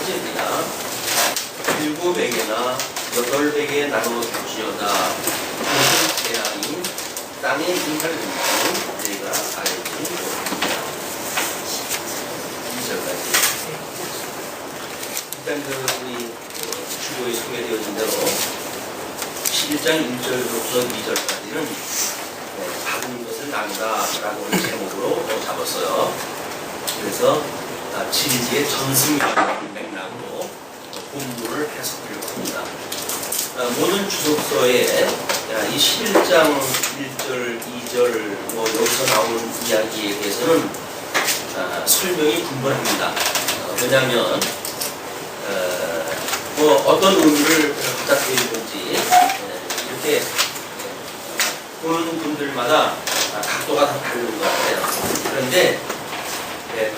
사제입니다. 7에게나 8에게 나눠 주시어다. 무슨 재앙이 땅에 임할 수 내가 알지 못합니다. 2절까지. 일단 우리 주보에 소개되어진 대로 11장 1절부터 2절까지는 받은 것을 나누다라고 하는 제목으로 잡았어요. 그래서 진리의 전승이라는 맥락으로 본문을 해석하려고 합니다. 모든 주석서에 이 11장 1절, 2절 여기서 나오는 이야기에 대해서는 설명이 분분합니다. 왜냐하면 어떤 의미를 갖다 드리는지 이렇게 보는 분들마다 각도가 다 다른 것 같아요. 그런데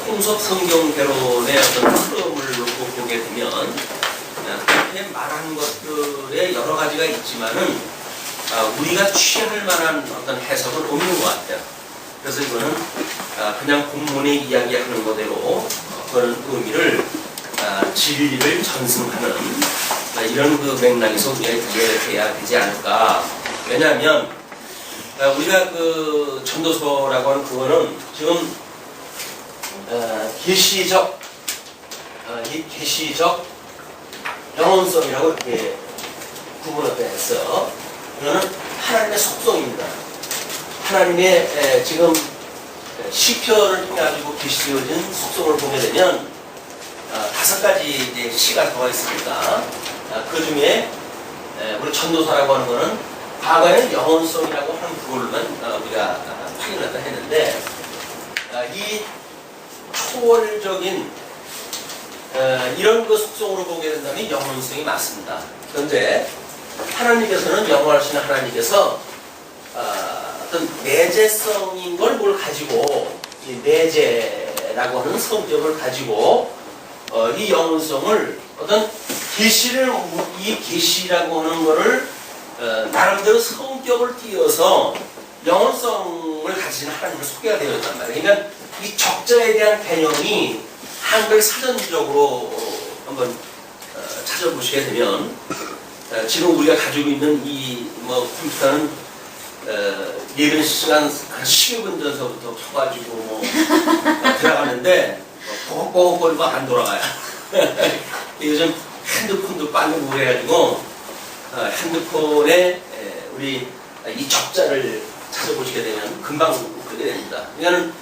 통섭 성경 개론의 어떤 흐름을 놓고 보게 되면 그렇게 말하는 것들에 여러 가지가 있지만은 우리가 취할 만한 어떤 해석은 없는 것 같아요. 그래서 이거는 그냥 본문의 이야기하는 거대로 그런 의미를 진리를 전승하는 이런 그 맥락에서 우리가 이해해야 되지 않을까. 왜냐하면 우리가 그 전도서라고 하는 그거는 지금 계시적 이 계시적 영혼성이라고 이렇게 구분을 했어요. 이거는 하나님의 속성입니다. 하나님의 지금 시편을 통해 가지고 계시되어진 속성을 보게 되면 5가지 이제 시가 들어가 있습니다. 그 중에 우리 전도사라고 하는 거는 과거에는 영혼성이라고 하는 그걸로만 우리가 확인을 했는데 이 초월적인 이런 그 속성으로 보게 된다면 영혼성이 맞습니다. 그런데 하나님께서는 영원하신 하나님께서 어떤 내재성인 걸 뭘 가지고 이 내재라고 하는 성격을 가지고 이 영혼성을 어떤 계시를 이 계시라고 하는 거를 나름대로 성격을 띄어서 영혼성을 가진 하나님을 소개가 되어 있단 말이에요. 그러니까 이 적자에 대한 개념이 한글 사전적으로 한번 찾아보시게 되면 지금 우리가 가지고 있는 이 컴퓨터는 예배 시간 한 10분 전서부터 켜가지고 들어가는데 뻑뻑거리고 안 돌아가요. 요즘 핸드폰도 빠르고 그래가지고 핸드폰에 우리 이 적자를 찾아보시게 되면 금방 그게 됩니다. 그러니까는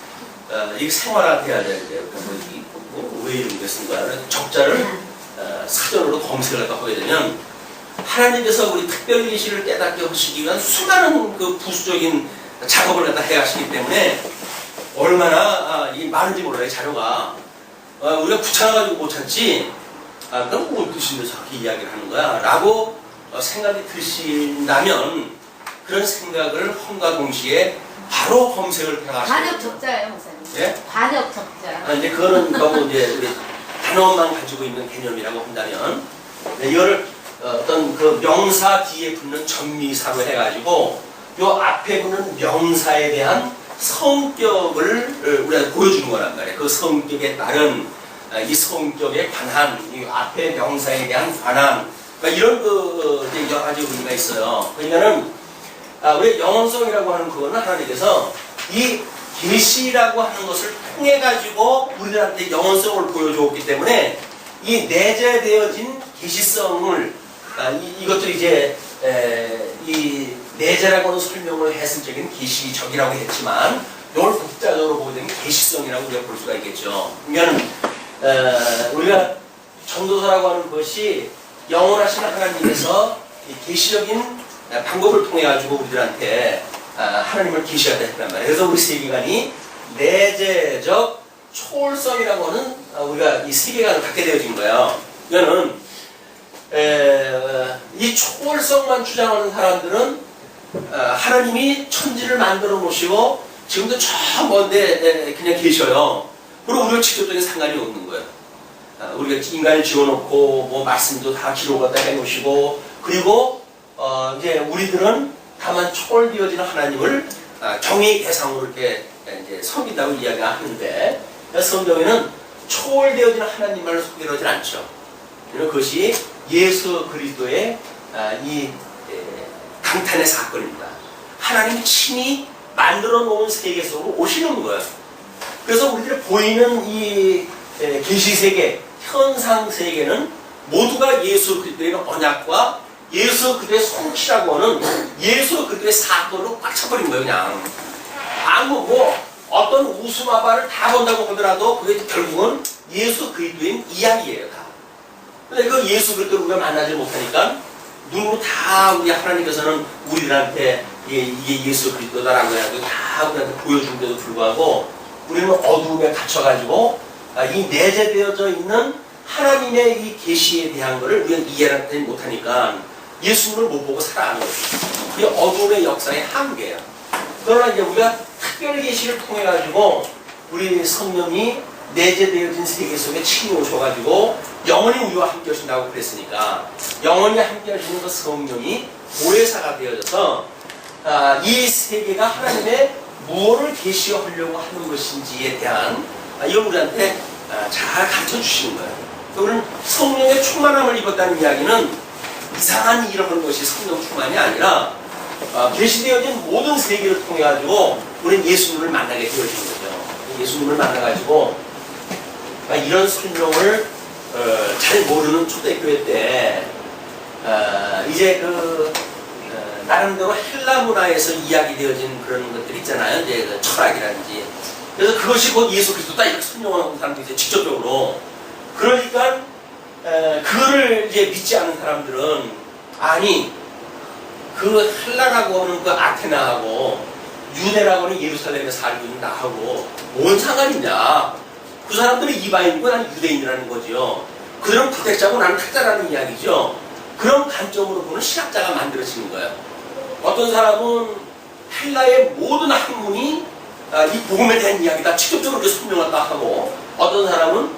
이게 생활화돼야 되는데 왜 이런 게 쓴 거야? 적자를 사전으로 검색을 하게 되면 하나님께서 우리 특별 계시를 깨닫게 하시기 위한 수많은 그 부수적인 작업을 갖다 해 하시기 때문에 얼마나 이 많은지 몰라요. 자료가 우리가 귀찮아가지고 못 찾지. 그럼 뭘 드시면서 저렇게 이야기를 하는 거야? 라고 생각이 드신다면 그런 생각을 험과 동시에 바로 검색을 해가시고 반역 적자예요, 목사님. 예? 반역 적자. 이제 그거는 너무 이제 우리 단어만 가지고 있는 개념이라고 한다면 이거를 어떤 그 명사 뒤에 붙는 전미사로 해가지고 요 앞에 붙는 명사에 대한 성격을 우리가 보여주는 거란 말이에요. 그 성격에 따른 이 성격에 관한 이 앞에 명사에 대한 관한 이런 그 여러 가지 의미가 있어요. 그러니까는 우리 영혼성이라고 하는 그거는 하나님께서 이 계시라고 하는 것을 통해 가지고 우리들한테 영혼성을 보여주었기 때문에 이 내재되어진 계시성을 이것들이 이제 이 내재라고 하는 설명을 해설적인 계시적이라고 했지만 이걸 독자적으로 보게 되면 계시성이라고 우리가 볼 수가 있겠죠. 그러니까 우리가 전도사라고 하는 것이 영원하신 하나님께서 계시적인 방법을 통해 가지고 우리들한테 하나님을 계시하다 했단 말이에요. 그래서 우리 세계관이 내재적 초월성이라고 하는 우리가 이 세계관을 갖게 되어진 거예요. 이거는 이 초월성만 주장하는 사람들은 하나님이 천지를 만들어 놓으시고 지금도 저 먼데 그냥 계셔요. 그리고 우리가 직접적인 상관이 없는 거예요. 우리가 인간을 지어놓고 뭐 말씀도 다 기록을 갖다 해놓으시고 그리고 이제 우리들은 다만 초월되어진 하나님을 경외의 대상으로 이렇게 이제 섬긴다고 이야기하는데 성경에는 초월되어진 하나님만을 소개하지 않죠. 그것이 예수 그리스도의 이 강탄의 사건입니다. 하나님이 친히 만들어 놓은 세계 속으로 오시는 거예요. 그래서 우리들이 보이는 이 계시 세계, 현상 세계는 모두가 예수 그리스도의 언약과 예수 그리스도의 성취라고 하는 예수 그리스도의 사건으로 꽉 차버린 거예요. 그냥 아무 어떤 우스마바를 다 본다고 하더라도 그게 결국은 예수 그리스도의 이야기예요. 다. 근데 그 예수 그리스도를 우리가 만나지 못하니까 눈으로 다 우리 하나님께서는 우리들한테 이게 예수 그리스도다라고 해가지고 다 우리한테 보여준데도 불구하고 우리는 어두움에 갇혀가지고 이 내재되어져 있는 하나님의 이 계시에 대한 것을 우리는 이해하지 못하니까 예수님을 못 보고 살아가는 거죠. 그게 어두움의 역사의 한계예요. 그러나 이제 우리가 특별 계시를 통해 가지고 우리 성령이 내재되어진 세계 속에 친히 오셔가지고 영원히 우리와 함께 하신다고 그랬으니까 영원히 함께 하시는 그 성령이 보혜사가 되어져서 이 세계가 하나님의 무엇을 계시하려고 하는 것인지에 대한 이걸 우리한테 잘 가르쳐 주시는 거예요. 우리는 성령의 충만함을 입었다는 이야기는 이상한 일을 하는 것이 성령 충만이 아니라 계시되어진 모든 세계를 통해 가지고 우리는 예수님을 만나게 되어지는 거죠. 예수님을 만나가지고 이런 설명을 잘 모르는 초대교회 때 이제 나름대로 헬라 문화에서 이야기되어진 그런 것들이 있잖아요. 이제 그 철학이라든지. 그래서 그것이 곧 예수 그리스도다 이렇게 설명하는 사람들이 이제 직접적으로. 그러니까 그거를 이제 믿지 않는 사람들은 아니 그 헬라라고 하는 그 아테나하고 유대라고 하는 예루살렘에 살고 있는 나하고 뭔 상관이 있냐. 그 사람들은 이방인이고 나는 유대인이라는 거죠. 그들은 부택자고 나는 택자라는 이야기죠. 그런 관점으로 보는 신학자가 만들어지는 거예요. 어떤 사람은 헬라의 모든 학문이 이 복음에 대한 이야기다 직접적으로 이렇게 설명한다 하고 어떤 사람은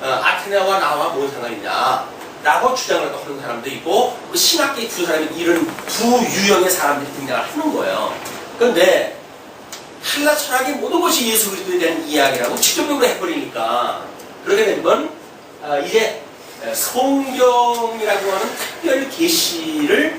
아테네와 나와 뭔 상관이냐 라고 주장을 하는 사람도 있고 신학계 두 사람이 이런 두 유형의 사람들이 등장을 하는 거예요. 그런데 헬라 철학의 모든 것이 예수 그리스도에 대한 이야기라고 직접적으로 해버리니까 그렇게 되면 이제 성경이라고 하는 특별 계시를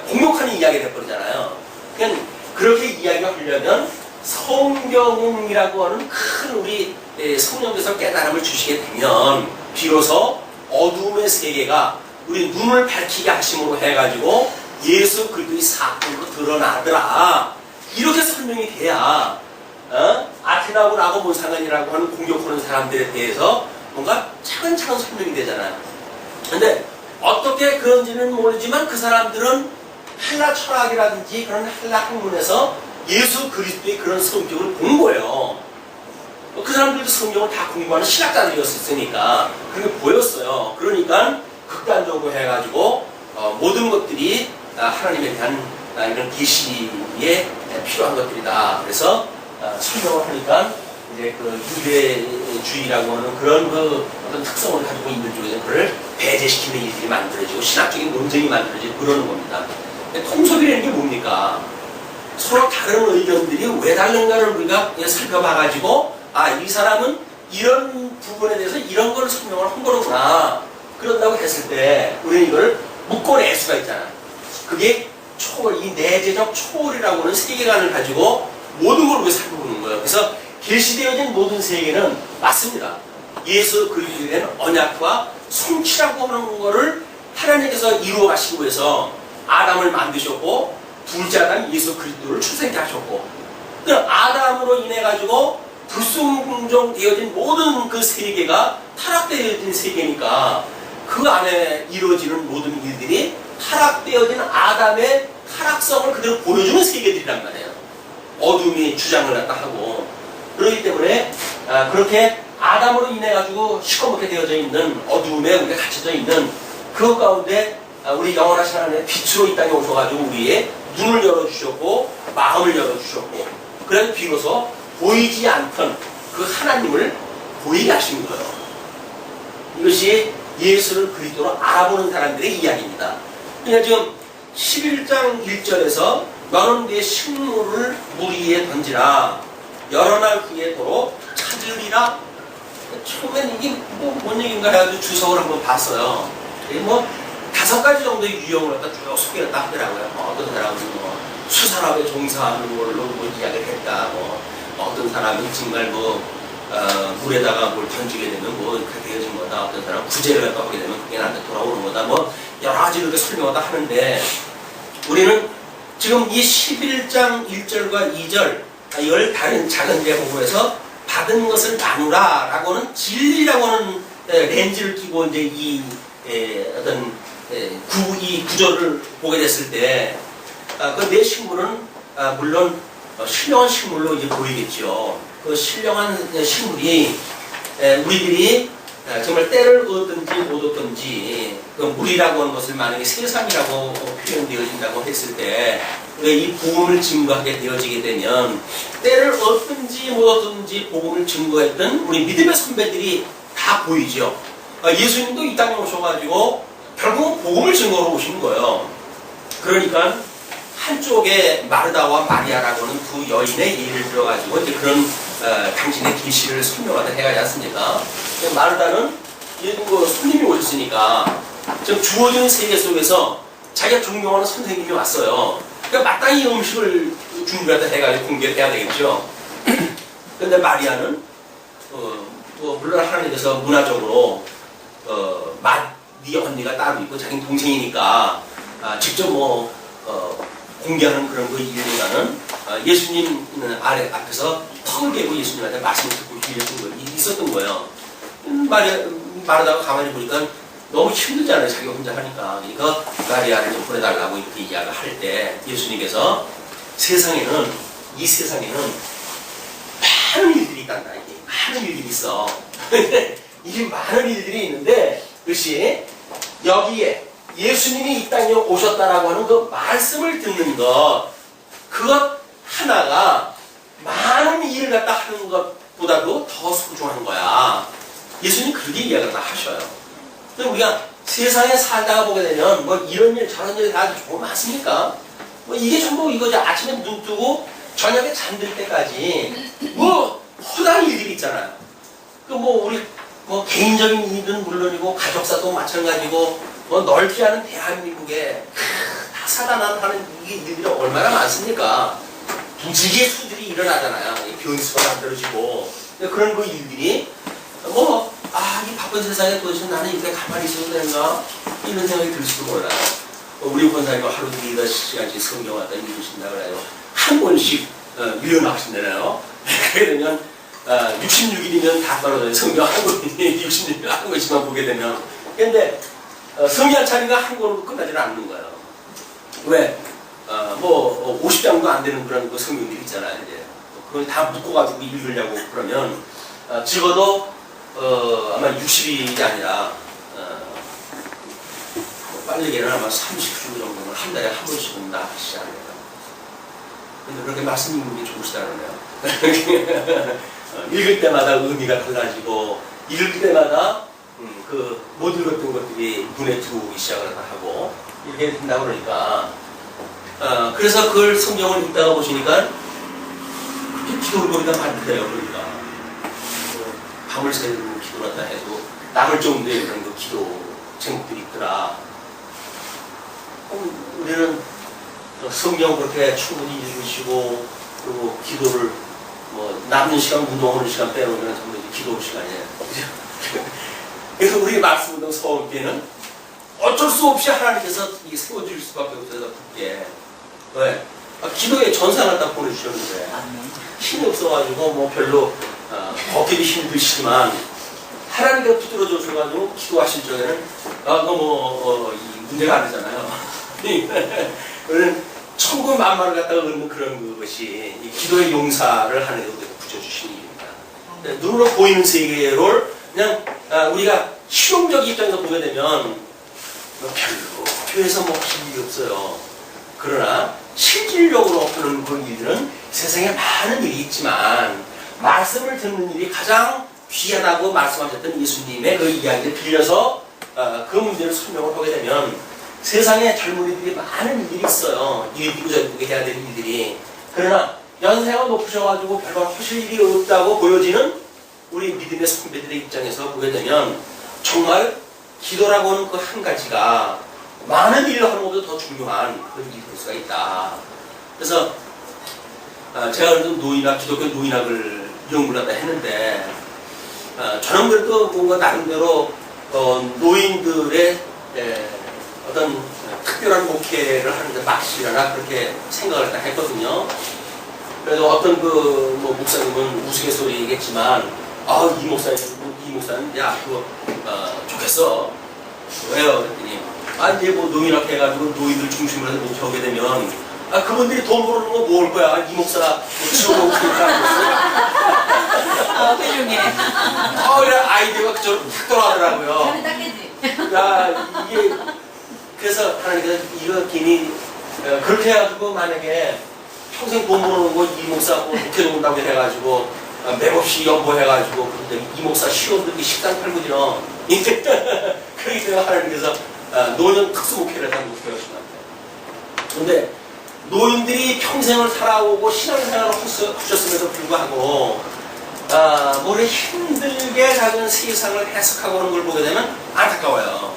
공격하는 이야기가 돼버리잖아요. 그러니까 그렇게 이야기하려면 성경이라고 하는 큰 우리 성령께서 깨달음을 주시게 되면 비로소 어두움의 세계가 우리 눈을 밝히게 하심으로 해가지고 예수 그리스도의 사건으로 드러나더라. 이렇게 설명이 돼야 아테나하고 나하고 뭔 상관이라고 하는 공격하는 사람들에 대해서 뭔가 차근차근 설명이 되잖아요. 근데 어떻게 그런지는 모르지만 그 사람들은 헬라 철학이라든지 그런 헬라 학문에서 예수 그리스도의 그런 성격을 본 거예요. 그 사람들도 성경을 다 공부하는 신학자들이었으니까 그게 보였어요. 그러니까 극단적으로 해가지고 모든 것들이 하나님에 대한 이런 계시에 필요한 것들이다. 그래서 설명을 하니까 이제 그 유대주의라고 하는 그런 어떤 특성을 가지고 있는 쪽에서 그걸 배제시키는 일들이 만들어지고 신학적인 논쟁이 만들어지고 그러는 겁니다. 통속이라는 게 뭡니까? 서로 다른 의견들이 왜 다른가를 우리가 살펴봐가지고 이 사람은 이런 부분에 대해서 이런 걸 설명을 한 거구나. 그런다고 했을 때 우리는 이걸 묶어낼 수가 있잖아. 그게 초월, 이 내재적 초월이라고 하는 세계관을 가지고 모든 걸 우리가 살펴보는 거예요. 그래서 계시되어진 모든 세계는 맞습니다. 예수 그리스도에 대한 언약과 성취라고 하는 거를 하나님께서 이루어 가시고 해서 아담을 만드셨고 둘째 아담 예수 그리스도를 출생케 하셨고 그 아담으로 인해 가지고 불순종되어진 모든 그 세계가 타락되어진 세계니까 그 안에 이루어지는 모든 일들이 타락되어진 아담의 타락성을 그대로 보여주는 세계들이란 말이에요. 어둠이 주장을 갖다 하고 그렇기 때문에 그렇게 아담으로 인해 가지고 시커멓게 되어져 있는 어둠에 우리가 갇혀져 있는 그 가운데 우리 영원하신 하나님의 빛으로 이 땅에 오셔가지고 우리의 눈을 열어주셨고 마음을 열어주셨고 그래서 비로소 보이지 않던 그 하나님을 보이게 하신 거예요. 이것이 예수를 그리스도로 알아보는 사람들의 이야기입니다. 그러니까 지금 11장 1절에서 너는 내 식물을 물 위에 던지라 여러 날 후에 도로 찾으리라. 처음엔 이게 뭔 얘기인가 해가지고 주석을 한번 봤어요. 이게 뭐 5가지 정도의 유형을 갖다 쭉 소개를 딱 하더라고요. 어떤 사람은 뭐 수산업에 종사하는 걸로 뭐 이야기를 했다. 뭐 어떤 사람은 정말 뭐 물에다가 뭘 던지게 되면 뭐 그렇게 되어진 거다. 어떤 사람은 구제를 갖다 하게 되면 그게 나한테 돌아오는 거다. 뭐 여러 가지 이렇게 설명을 하는데 우리는 지금 이 11장 1절과 2절 열 다른 작은 제목에서 받은 것을 나누라라고는 진리라고 하는 렌즈를 끼고 이제 이 어떤 이 구조를 보게 됐을 때 그 내 식물은 물론 신령한 식물로 이제 보이겠죠. 그 신령한 식물이 우리들이 정말 때를 얻든지 못 얻든지 그 물이라고 하는 것을 만약에 세상이라고 표현되어진다고 했을 때 이 복음을 증거하게 되어지게 되면 때를 얻든지 못 얻든지 복음을 증거했던 우리 믿음의 선배들이 다 보이죠. 예수님도 이 땅에 오셔가지고 결국은 복음을 증거로 오신 거예요. 그러니까 한쪽에 마르다와 마리아라고는 두 여인의 예를 들어가지고 이제 그런 당신의 계시를 설명하다 해가지 않습니까? 마르다는 그 손님이 오셨으니까 지금 주어진 세계 속에서 자기가 존경하는 선생님이 왔어요. 그러니까 마땅히 음식을 준비하다 해가지고 공개해야 되겠죠. 근데 마리아는 물론 하나님께서 문화적으로 네 언니가 따로 있고 자기 동생이니까 직접 공개하는 그런 거 일보다는 예수님 앞에서 턱을 개고 예수님한테 말씀을 듣고 있었던 거예요. 마르다가 가만히 보니까 너무 힘들잖아요. 자기가 혼자 하니까. 그러니까 마리아를 좀 보내달라고 이렇게 이야기를 할 때 예수님께서 이 세상에는 많은 일들이 있단다. 많은 일들이 있어. 이 많은 일들이 있는데 그것이 여기에 예수님이 이 땅에 오셨다라고 하는 그 말씀을 듣는 그것 하나가 많은 일을 갖다 하는 것보다도 더 소중한 거야. 예수님 그렇게 이야기를 다 하셔요. 근데 우리가 세상에 살다가 보게 되면 뭐 이런 일 저런 일이 다 조금 많습니까? 뭐 이게 전부 이거죠. 아침에 눈 뜨고 저녁에 잠들 때까지 뭐 허다한 일들이 있잖아요. 그 우리 개인적인 일은 물론이고 가족사도 마찬가지고 넓지 않은 대한민국에 다 사단하는 이 일들이 얼마나 많습니까? 무지개 수들이 일어나잖아요. 변수가 만들어지고 그런 그 일들이 이 바쁜 세상에 도대체 나는 이렇게 가만히 있어도 되는가? 이런 생각이 들 수도 몰라요. 우리 권사님은 하루 2시간씩 성경 갖다 읽으신다 그래요. 한 권씩 밀어나가신다네요. 그렇게 되면 66일이면 다 떨어져요. 성경 한 권이 66일 한 권씩만 보게 되면. 근데 성경 차리가 한 권으로 끝나지는 않는 거예요. 왜? 50장도 안 되는 그런 성경들이 있잖아요. 이제 그걸 다 묶어가지고 읽으려고 그러면 적어도 아마 60일이 아니라 빠르게는 아마 30주 정도는 한 달에 한 번씩은 나가시지 않을까. 근데 그렇게 말씀 읽는 게 좋으시다 그러네요. 읽을 때마다 의미가 달라지고 읽을 때마다 못 읽었던 것들이 눈에 들어오기 시작을 하고 이렇게 된다고 그러니까 그래서 그걸 성경을 읽다가 보시니까 그렇게 기도거리가 많대요. 그러니까 밤을 새고 기도를 한다 해도 남을 정도의 그런 그 기도 제목들이 있더라. 우리는 성경 그렇게 충분히 읽으시고 그리고 기도를 남는 시간 운동하는 시간 빼놓으면 전부 이제 기도 시간이에요. 그래서 우리 말씀 운동 서울교회는 어쩔 수 없이 하나님께서 세워줄 수밖에 없어서 굳게 왜? 기도에 전산을 다 보내주셨는데 힘이 없어가지고 별로 걷기도 힘드시지만 하나님께서 붙들어 주셔가지고 기도하실 적에는 이 문제가 안 되잖아요. 우리는 천군만마를 갖다가 얻는 그런 것이 이 기도의 용사를 하는 데 붙여주신 일입니다. 눈으로 보이는 세계를 그냥 우리가 실용적 입장에서 보게 되면 별로 교회에서 할 일이 없어요. 그러나 실질적으로 하는 그런 일들은 세상에 많은 일이 있지만 말씀을 듣는 일이 가장 귀하다고 말씀하셨던 예수님의 그 이야기를 빌려서 그 문제를 설명을 하게 되면 세상에 젊은이들이 많은 일들이 있어요. 이기고 저기고 해야 되는 일들이. 그러나 연세가 높으셔가지고 별로 하실 일이 없다고 보여지는 우리 믿음의 선배들의 입장에서 보게 되면 정말 기도라고 하는 그 한 가지가 많은 일을 하는 것보다 더 중요한 그런 일이 될 수가 있다. 그래서 제가 그래도 기독교 노인학을 연구를 하다 했는데 저는 그래도 뭔가 나름대로 노인들의 어떤 특별한 목회를 하는데 막시라나 그렇게 생각을 했다 했거든요. 그래도 어떤 뭐 목사님은 우스갯소리겠지만 이 목사님 야 그거 좋겠어. 왜요? 그랬더니 이제 뭐 노인학 해가지고 노인들 중심으로 해서 목회하게 되면 그분들이 돈 벌는 거 모을 거야. 이 목사 뭐 지옥 목회니까. 훌륭해. 이런 아이디어가 그쪽으로 탁 돌아가더라고요. 저는 닦겠지. 이게 그래서 하나님께서 이거 괜히 그렇게 해가지고 만약에 평생 돈 버는 거 이 목사 목회 놓는다고 해가지고 맥없이 연보해가지고 근데 이 목사 시험들이 식당 팔고 지러 그렇기 때문에 하나님께서 노년 특수 목회를 해서 목회하시면 안 돼요. 근데 노인들이 평생을 살아오고 신앙생활을 하셨음에도 불구하고 뭐를 힘들게 작은 세상을 해석하고 하는 걸 보게 되면 안타까워요.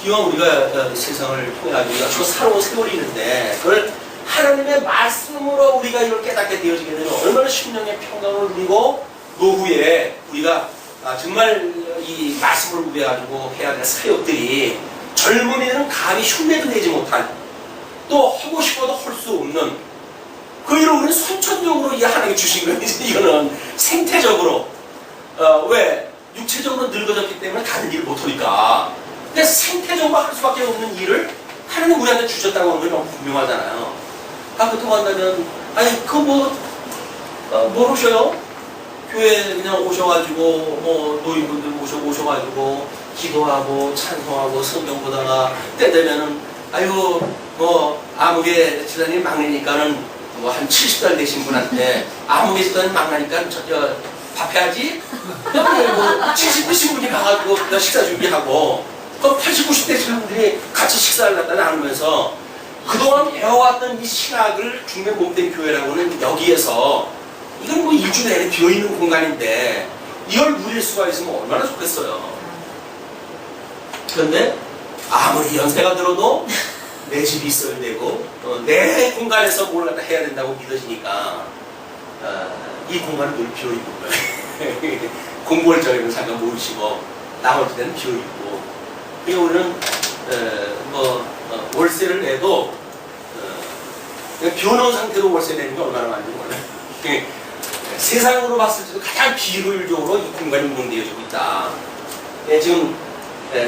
기왕 우리가 세상을 통해가지고 저 새로운 세월이 있는데 그걸 하나님의 말씀으로 우리가 이걸 깨닫게 되어지게 되면 얼마나 심령의 평강을 누리고 노후에 우리가 정말 이 말씀을 우배가지고 해야 될 사역들이 젊은이들은 감히 흉내도 내지 못한 또 하고 싶어도 할 수 없는 그 일을 우리는 선천적으로 이 하나님이 주신 거예요. 이거는 생태적으로 왜 육체적으로 늙어졌기 때문에 다른 일을 못하니까 근데 생태적으로 할 수밖에 없는 일을 하나님 우리한테 주셨다고 하는 게 너무 분명하잖아요. 그렇다고 한다면 그거 뭘 오셔요? 교회 그냥 오셔가지고 뭐 노인분들 오셔가지고 기도하고 찬송하고 성경 보다가 때 되면은 뭐 아무개 집사님 막내니까는 뭐 한 70살 되신 분한테 아무개 집사님 막내니까 밥 해야지. 뭐 70 되신 분이 가가지고 식사 준비하고 그 80, 90대 되신 분들이 같이 식사를 갖다 나누면서 그동안 배워왔던 이 신학을 중매 몸된 교회라고는 여기에서 이건 뭐 일주 내내 비어있는 공간인데 이걸 누릴 수가 있으면 얼마나 좋겠어요. 그런데 아무리 연세가 들어도 내 집이 있어야 되고 내 공간에서 뭘 갖다 해야 된다고 믿어지니까 이 공간은 늘 비어있는 거예요. 공부할 적에는 잠깐 모르시고 나머지 때는 비어있고 그리고 우리는 월세를 내도 비워놓은 상태로 월세 내는 게 얼마나 많은지 몰라요. 세상으로 봤을 때도 가장 비효율적으로 이 공간이 운영되어지고 있다. 지금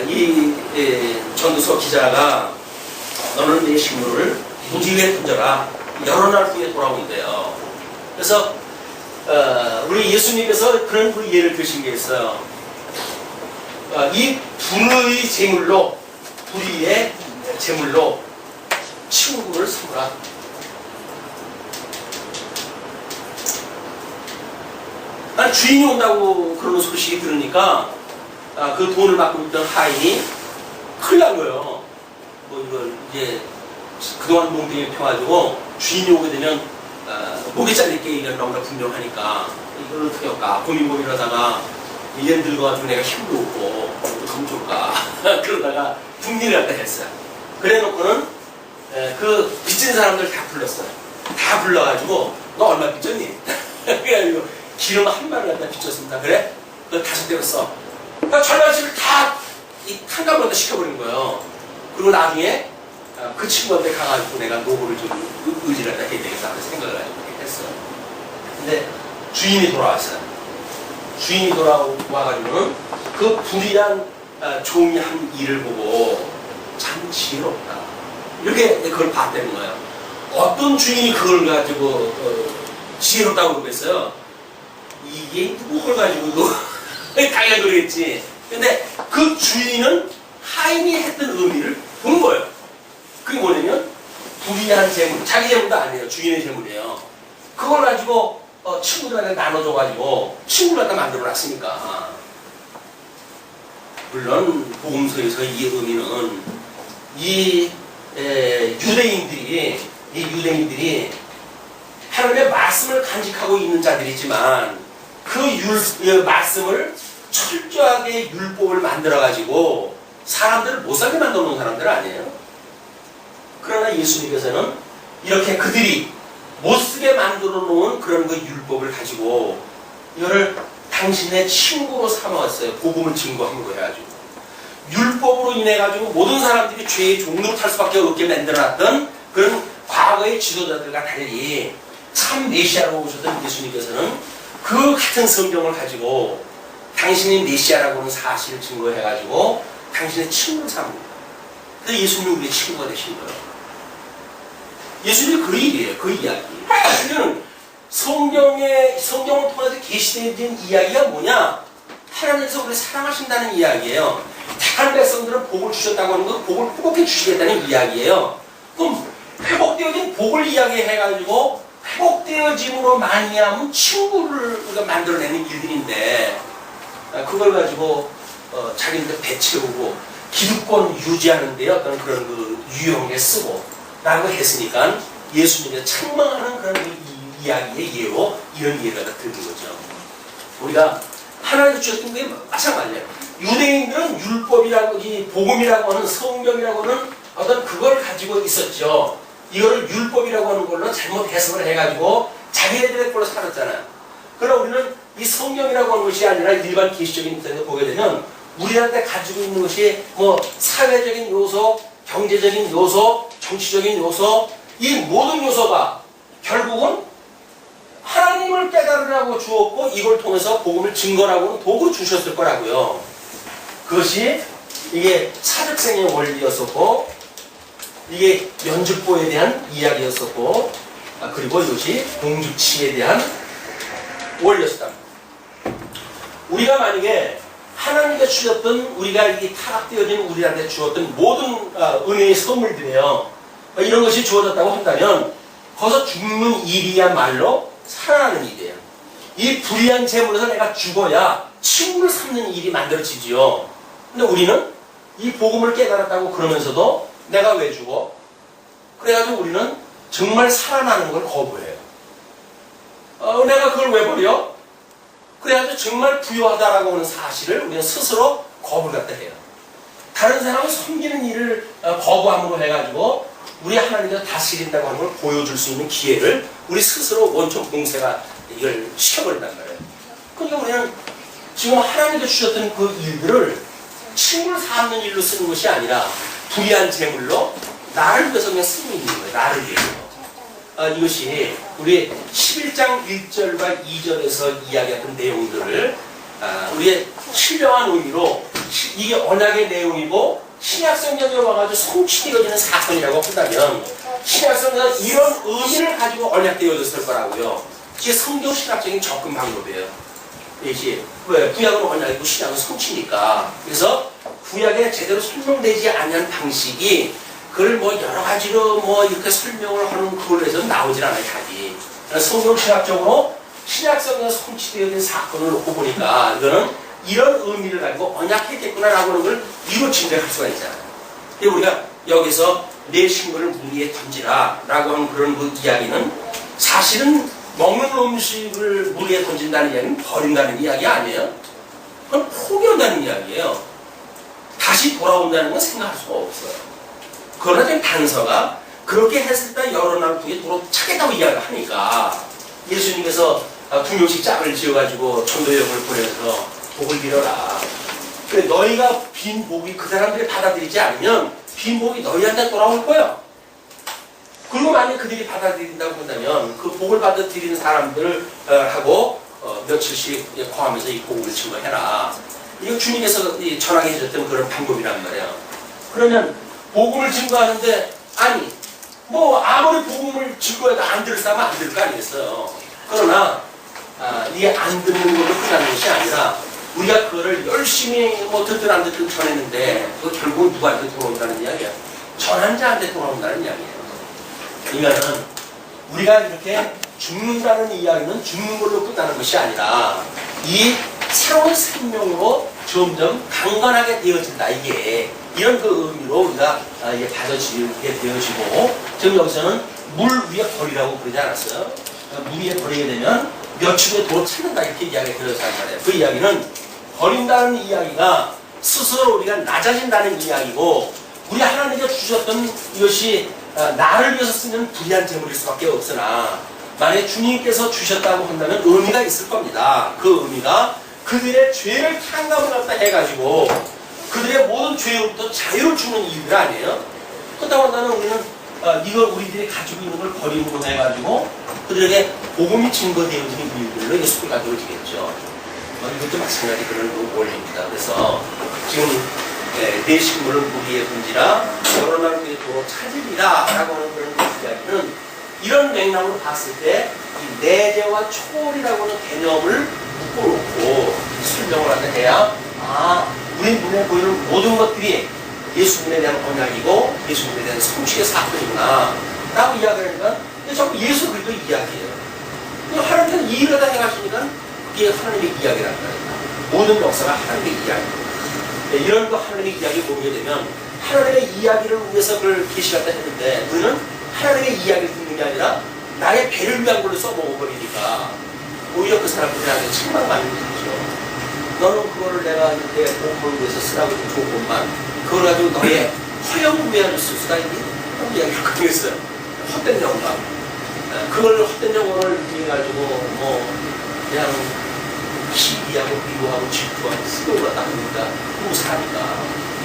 이 전도서 기자가 너는 내 식물을 무지개 던져라 여러 날 후에 돌아온대요. 그래서 우리 예수님께서 그런 그 예를 드신 게 있어요. 이 불의 제물로 불의의 제물로 친구를 삼으라. 주인이 온다고 그러는 소식이 들으니까 그 돈을 받고 있던 하인이 큰일 난 거예요. 뭐 이걸 이제 그동안 몽둥이를 펴가지고 주인이 오게 되면 목이 잘릴 게 이건 너무나 분명하니까 이걸 어떻게 할까 고민하다가 1년 늙어가지고 내가 힘도 없고 돈 줄까 그러다가 분리를 갖다 했어요. 그래 놓고는 그 빚진 사람들 다 불렀어요. 다 불러가지고 너 얼마 빚졌니? 그래가지고 기름 한 마를 갖다 빚졌습니다. 그래? 너 5대로 써. 그러니까 절반씩을 다 이 탕감을 시켜버린 거예요. 그리고 나중에 그 친구한테 가가지고 내가 노후를 좀 의지를 해야 되겠다 하는 생각을 가지고 했어요. 근데 주인이 돌아왔어요. 주인이 돌아와가지고는 그 불의한 종이 한 일을 보고 참 지혜롭다. 이렇게 그걸 봤다는 거예요. 어떤 주인이 그걸 가지고 지혜롭다고 그러겠어요? 이게 누구 걸 가지고도 당연히 그러겠지. 근데 그 주인은 하인이 했던 의미를 본 거예요. 그게 뭐냐면 불의한 재물, 자기 재물도 아니에요. 주인의 재물이에요. 그걸 가지고 친구들한테 나눠줘가지고 친구를 갖다 만들어놨으니까. 물론 복음서에서 이 의미는 이 유대인들이 하나님의 말씀을 간직하고 있는 자들이지만 그 말씀을 철저하게 율법을 만들어가지고 사람들을 못 살게 만들어 놓은 사람들 아니에요. 그러나 예수님께서는 이렇게 그들이 못 쓰게 만들어 놓은 그런 그 율법을 가지고 이거를 당신의 친구로 삼아왔어요. 복음을 증거함으로 해가지고. 율법으로 인해가지고 모든 사람들이 죄의 종로를 탈 수밖에 없게 만들어놨던 그런 과거의 지도자들과 달리 참 메시아로 오셨던 예수님께서는 그 같은 성경을 가지고 당신이 메시아라고 하는 사실을 증거해가지고 당신의 친구를 삼습니다. 그래서 예수님이 우리의 친구가 되신 거예요. 예수님이 그 일이에요. 그 이야기. 우리는 성경을 통해서 계시되어진 이야기가 뭐냐? 하나님께서 우리를 사랑하신다는 이야기예요. 택한 백성들은 복을 주셨다고 하는 건 복을 회복해 주시겠다는 이야기예요. 그럼 회복되어진 복을 이야기해가지고 회복되어짐으로 말미암은 친구를 우리가 만들어내는 일들인데 그걸 가지고 자기들 배 채우고 기득권 유지하는 데 어떤 그런 그 유형에 쓰고 라고 했으니까 예수님의 책망하는 그런 그 이야기의 예로 이런 예가 들는 거죠. 우리가 하나님 주셨던 게 마찬가지예요. 유대인들은 율법이라고 이 복음이라고 하는 성경이라고 하는 어떤 그걸 가지고 있었죠. 이거를 율법이라고 하는 걸로 잘못 해석을 해가지고 자기네들의 걸로 살았잖아요. 그러나 우리는 이 성경이라고 하는 것이 아니라 일반 기시적인 데서 보게 되면 우리한테 가지고 있는 것이 뭐 사회적인 요소, 경제적인 요소, 정치적인 요소, 이 모든 요소가 결국은 하나님을 깨달으라고 주었고 이걸 통해서 복음을 증거라고는 도구를 주셨을 거라고요. 그것이 이게 사적생의 원리였었고 이게 연주보에 대한 이야기였었고 그리고 이것이 공주치에 대한 원리였었다. 우리가 만약에 하나님께 주셨던 우리가 이게 타락되어진 우리한테 주었던 모든 은혜의 선물들이에요. 이런 것이 주어졌다고 한다면 거기서 죽는 일이야말로 살아나는 일이에요. 이 불의한 재물에서 내가 죽어야 친구를 삼는 일이 만들어지지요. 근데 우리는 이 복음을 깨달았다고 그러면서도 내가 왜 죽어? 그래가지고 우리는 정말 살아나는 걸 거부해요. 내가 그걸 왜 버려? 그래가지고 정말 부유하다라고 하는 사실을 우리는 스스로 거부를 갖다 해요. 다른 사람을 섬기는 일을 거부함으로 해가지고 우리 하나님께서 다스린다고 하는 걸 보여줄 수 있는 기회를 우리 스스로 원천 봉쇄가 이걸 시켜버린단 말이에요. 그러니까 우리는 지금 하나님께 주셨던 그 일들을 친구를 삼는 일로 쓰는 것이 아니라 불의한 재물로 나를 위해서 그냥 쓰고 있는 거예요. 나를 위해서. 이것이 우리 11장 1절과 2절에서 이야기했던 내용들을 우리의 신령한 의미로 이게 언약의 내용이고 신약성경에 와가지고 성취되어지는 사건이라고 한다면 신약성경은 이런 의미를 가지고 언약되어졌을 거라고요. 이게 성경 신학적인 접근 방법이에요. 이것이 왜 구약은 언약이고 신약은 성취니까. 그래서 구약에 제대로 설명되지 않는 방식이 그걸 뭐 여러 가지로 뭐 이렇게 설명을 하는 그걸로 해서 나오질 않아요, 답이. 성경 신학적으로 신약성경에 성취되어진 사건을 놓고 보니까 이거는 이런 의미를 가지고 언약했겠구나라고 하는 걸 이로 짐작할 수가 있잖아요. 근데 우리가 여기서 내 신부를 물 위에 던지라 라고 하는 그런 그 이야기는 사실은 먹는 음식을 물 위에 던진다는 이야기는 버린다는 이야기 아니에요? 그건 포기한다는 이야기예요. 다시 돌아온다는 건 생각할 수가 없어요. 그러나 지금 단서가 그렇게 했을 때 여러 날 뒤에 돌아차겠다고 이야기를 하니까 예수님께서 2명씩 짝을 지어가지고 전도여행을 보내서 복을 빌어라. 그래, 너희가 빈 복이 그 사람들이 받아들이지 않으면 빈 복이 너희한테 돌아올 거야. 그리고 만약 그들이 받아들인다고 한다면 그 복을 받아들이는 사람들을 하고 며칠씩 거하면서 이 복을 증거해라. 이거 주님께서 전하게 해줬던 그런 방법이란 말이야. 그러면 복음을 증거하는데 아니 뭐 아무리 복음을 증거해도 안 들을 사람은 안 들을 거 아니겠어요. 그러나 이게 안 듣는 걸로 끝나는 것이 아니라 우리가 그거를 열심히 뭐 듣든 안 듣든 전했는데 그거 결국은 누구한테 돌아온다는 이야기야. 전한 자한테 돌아온다는 이야기예요. 그러니까는 우리가 이렇게 죽는다는 이야기는 죽는 걸로 끝나는 것이 아니라 이 새로운 생명으로 점점 강건하게 되어진다. 이게 이런 그 의미로 우리가 이게 받아들이게 되어지고 지금 여기서는 물 위에 버리라고 그러지 않았어요. 물 위에 버리게 되면 며칠 후에 도로 찾는다 이렇게 이야기가 들어서 한 말이에요. 그 이야기는 버린다는 이야기가 스스로 우리가 낮아진다는 이야기고 우리 하나님께서 주셨던 이것이 나를 위해서 쓰는 불의한 재물일 수밖에 없으나 만약에 주님께서 주셨다고 한다면 의미가 있을 겁니다. 그 의미가 그들의 죄를 탕감을 갖다 해가지고 그들의 모든 죄로부터 자유를 주는 이유가 아니에요. 그렇다고 한다면 우리는 이걸 우리들이 가지고 있는 걸 버림으로 해가지고 그들에게 복음이 증거되어지는 이유들로 예수를 가져오지겠죠. 이것도 마찬가지 그런 원리입니다. 그래서 지금 내 식물은 무리의 분지라 여러 날 뒤에 도로 찾으리라 라고 하는 그런 이야기는 이런 맥락으로 봤을 때 이 내재와 초월이라고 하는 개념을 묶어놓고 설명을 하게 해야 우리 눈에 보이는 모든 것들이 예수님에 대한 언약이고 예수님에 대한 성취의 사건이구나 라고 이야기하니까 전부 예수 그리스도 이야기예요. 하나님께서 이 일을 다 해가시니까 그게 하나님의 이야기라는 거예요. 모든 역사가 하나님의 이야기입니다. 이런 거 하나님의 이야기를 모르게 되면 하나님의 이야기를 위해서 그걸 계시갖다 했는데 우리는 하나님의 이야기를 듣는 게 아니라 나의 배를 위한 걸로 써먹어버리니까 오히려 그 사람들한테 책망받는 거죠. 너는 그거를 내가 내 복음을 위해서 쓰라고 준 것만 그걸 가지고 너의 허영 위안을 쓸 수가 있니? 그런 이야기를 그렇게 했어요. 헛된 영감. 그걸 헛된 영혼을 이용해가지고 그냥 시기하고 비교하고 질투하고 쓰고가 나니까 무사하니까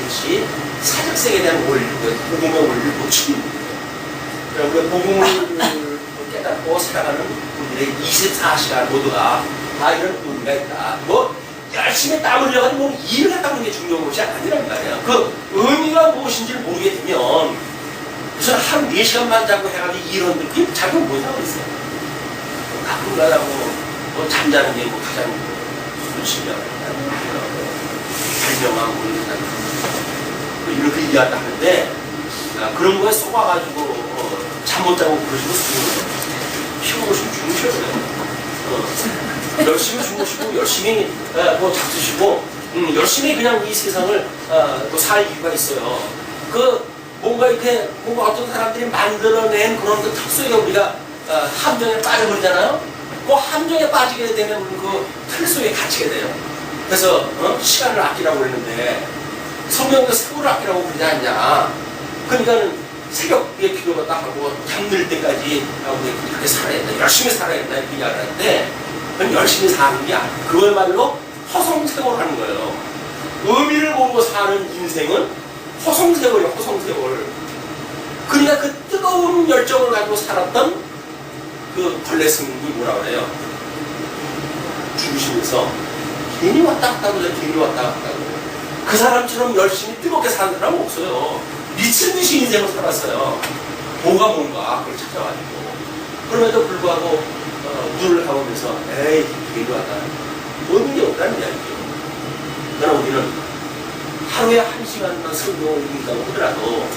이것이 사적생에 대한 원리, 복음의 원리를 놓치는 거예요. 그러니까 복음을 깨닫고 살아가는 우리들의 24시간 모두가 다 이런 의미가 있다. 열심히 땀을 흘려가지고 일을 했다는 게 중요한 것이 아니란 말이에요. 그 의미가 무엇인지를 모르게 되면 무슨 하루 4시간만 자고 해가지고 이런 느낌 자꾸 못하고 있어요. 가끔 가다고 잠자는 게 가장 수치냐 발명하고 이렇게 이해한다 하는데 그런 거에 속아가지고 잠 못 자고 그러시고 피곤하시면 주무셔야 돼요. 열심히 주무시고 열심히 잡수시고 열심히 그냥 이 세상을 살 이유가 있어요. 뭔가 이렇게 어떤 사람들이 만들어낸 그런 그 특수하게 우리가 함정에 빠져버리잖아요. 그 함정에 빠지게 되면 그 틀 속에 갇히게 돼요. 그래서 시간을 아끼라고 그랬는데 성경도 세월을 아끼라고 그러지 않냐. 그러니까는 새벽에 기도가 딱 하고 잠들 때까지 이렇게 살아야 된다. 열심히 살아야 된다. 이렇게 이야기를 하는데 그건 열심히 사는 게 아니에요. 그거야말로 허송세월 하는 거예요. 의미를 모르고 사는 인생은 허송세월이에요. 허송세월. 그러니까 그 뜨거운 열정을 가지고 살았던 그 벌레 스님이 뭐라 그래요? 죽으시면서 괜히 왔다 갔다 하고 괜히 왔다 갔다 하고 그 사람처럼 열심히 뜨겁게 사는 사람은 없어요. 미친 듯이 인생을 살았어요. 뭐가 뭔가 그걸 찾아가지고 그럼에도 불구하고 눈을 감으면서 에이 괜히 왔다 의미 없다는 이야기죠. 그러나 우리는 하루에 1시간만 성경을 읽는다고 하더라도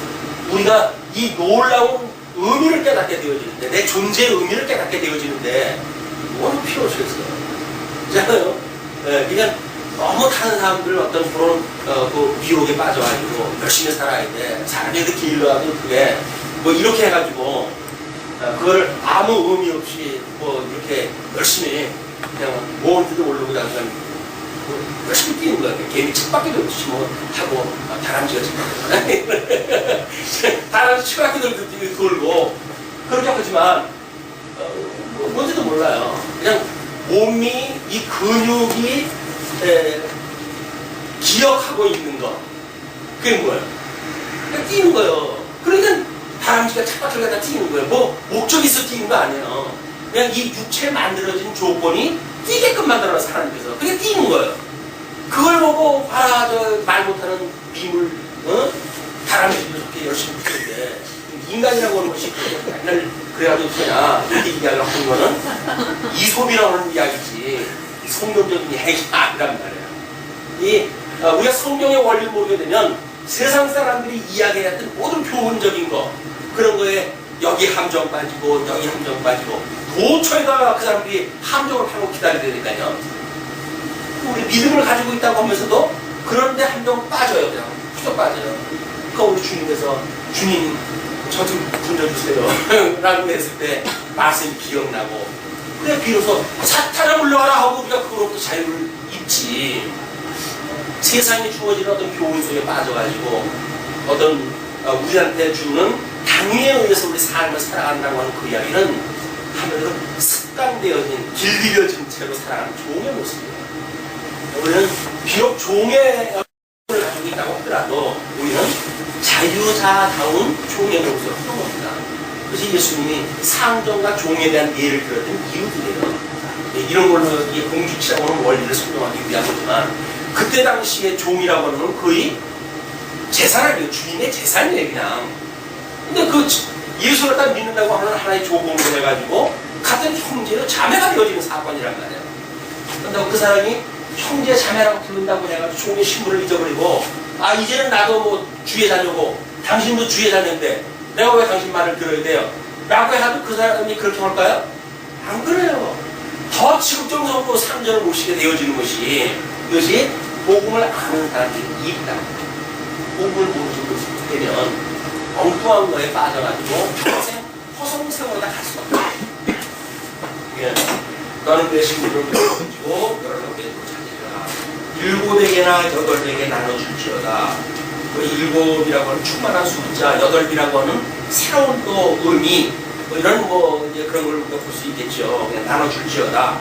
우리가 이 놀라운 의미를 깨닫게 되어지는데 내 존재의 의미를 깨닫게 되어지는데 뭐는 필요 없겠어요. 그렇잖아요. 그냥 너무 다른 사람들 어떤 그런 그 미혹에 빠져가지고 열심히 살아야 돼. 사람이 이렇게 일러가지고 그게 이렇게 해가지고 그걸 아무 의미 없이 이렇게 열심히 그냥 뭔지도 모르고 그냥 열심히 뛰는 거야. 개미 쳇바퀴도 없이 하고 다람쥐가 다람쥐 쳇바퀴도 돌고 그렇게 하지만 뭔지도 몰라요. 그냥 몸이 이 근육이 기억하고 있는 거 그게 뭐예요? 그냥 뛰는 거예요. 그러니까 다람쥐가 쳇바퀴를 갖다 뛰는 거예요. 목적이 있어 뛰는 거 아니에요. 그냥 이 육체에 만들어진 조건이 뛰게끔 만들어놔서 하나님께서 그게 뛰는 거예요. 그걸 보고 말 못하는 미물 다람쥐도 저렇게 열심히 뛰는데 인간이라고 하는 것이 맨날 그래가지고 그냥 이렇게 이야기를 하는 거는 이솝이라고 하는 이야기지 성경적인 이야기가 아니란 말이에요. 우리가 성경의 원리를 모르게 되면 세상 사람들이 이야기했던 모든 교훈적인 거 그런 거에 여기 함정 빠지고 여기 함정 빠지고 도처에다가 그 사람들이 함정을 하고 기다려야 되니까요. 우리 믿음을 가지고 있다고 하면서도 그런데 함정 빠져요. 그냥 푸쩍 빠져요. 그러니까 우리 주님께서 주님 저 좀 건져주세요 라고 했을 때 말씀이 기억나고 그래 비로소 사탄아 물러가라 하고 우리가 그로부터 자유를 입지. 세상에 주어지는 어떤 교훈 속에 빠져가지고 어떤 우리한테 주는 당위에 의해서 우리 삶을 살아간다고 하는 그 이야기는 한마디로 습관되어진 길들여진 채로 살아가는 종의 모습이에요. 우리는 비록 종의 을 가지고 있다고 하더라도 우리는 자유자다운 종의 모습을 하는 겁니다. 그래서 예수님이 상정과 종에 대한 예를 들었던 이유들이에요. 이런 걸로 이 공주치라고 하는 원리를 설명하기 위한 거지만 그때 당시에 종이라고 하는 건 거의 재산 아니에요. 주인의 재산이에요 그냥. 근데 그 예수를 다 믿는다고 하는 하나의 조공을 해가지고 같은 형제로 자매가 되어지는 사건이란 말이에요. 그런데 그 사람이 형제 자매라고 부른다고 해가지고 종의 신분을 잊어버리고 아 이제는 나도 뭐 주의 자녀고 당신도 주의 자녀인데 내가 왜 당신 말을 들어야 돼요? 라고 해도 그 사람이 그렇게 할까요? 안 그래요. 더 치급정성으로 상전을 모시게 되어지는 것이 이것이 복음을 아는 사람들이 일이다. 복음을 모르고 되면 엉뚱한 거에 빠져가지고 평생 허송세월로 다 갈 수 없다. 예. 너는 내 신분을 가지고 여러 명의 찾으리라. 7에게나 8에게 나눠줄지어다. 그 7이라고 하는 충만한 숫자, 8이라고 하는 새로운 또 의미, 뭐 이런 뭐 이제 그런 걸 볼 수 있겠죠. 그냥 나눠줄지어다.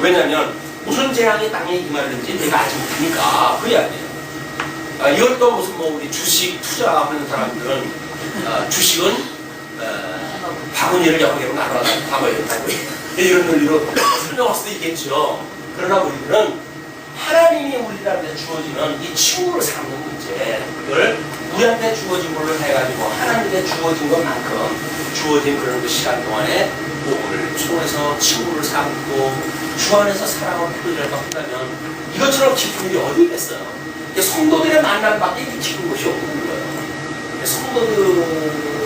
왜냐하면 무슨 재앙이 땅에 임하는지 내가 알지 못하니까 그 이야기예요. 이걸 또 무슨 뭐 우리 주식 투자하는 사람들은 주식은 바구니를 여러 개로 나눠야 된다고 이런 논리로 설명할 수도 있겠죠. 그러나 우리들은 하나님이 우리한테 주어지는 이 칭호를 삼는 문제, 이걸 우리한테 주어진 걸로 해가지고 하나님께 주어진 것만큼 주어진 그런 그 시간 동안에 복음을 통해서 칭호를 삼고 주 안에서 사랑을 표현하려고 한다면 이것처럼 기쁜 일이 어디 있겠어요? 성도들의 만남밖에 기쁜 것이 없는 거예요.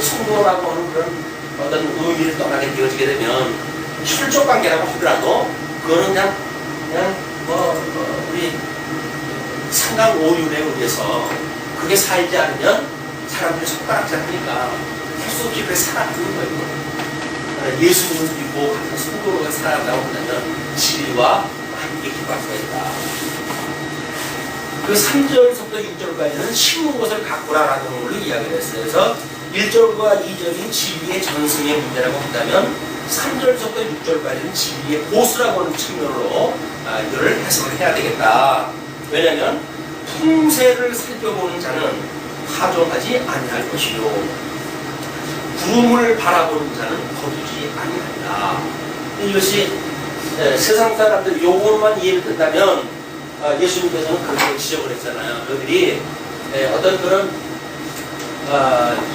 성도라고 하는 그런 어떤 의미를 떠나게 되어지게 되면 혈족 관계라고 하더라도 그거는 그냥 우리 상강 오륜에 의해서 그게 살지 않으면 사람들이 손가락 잡으니까 할 수 없이 그렇게 살아가는 거예요. 예수님을 믿고 같은 성도로 살아간다고 한다면 진리와 함께 기뻐할 수가 있다. 그 3절부터 6절까지는 심은 것을 가꾸라라는 걸로 이야기를 했어요. 그래서 1절과 2절인 진리의 전승의 문제라고 한다면 3절부터 6절까지는 진리의 보수라고 하는 측면으로 이거를 해석을 해야 되겠다. 왜냐하면 풍세를 살펴보는 자는 파종하지 아니할 것이요 구름을 바라보는 자는 거두지 아니하리라. 이것이 세상 사람들 요것만 이해를 든다면 예수님께서는 그렇게 지적을 했잖아요. 그들이 어떤 그런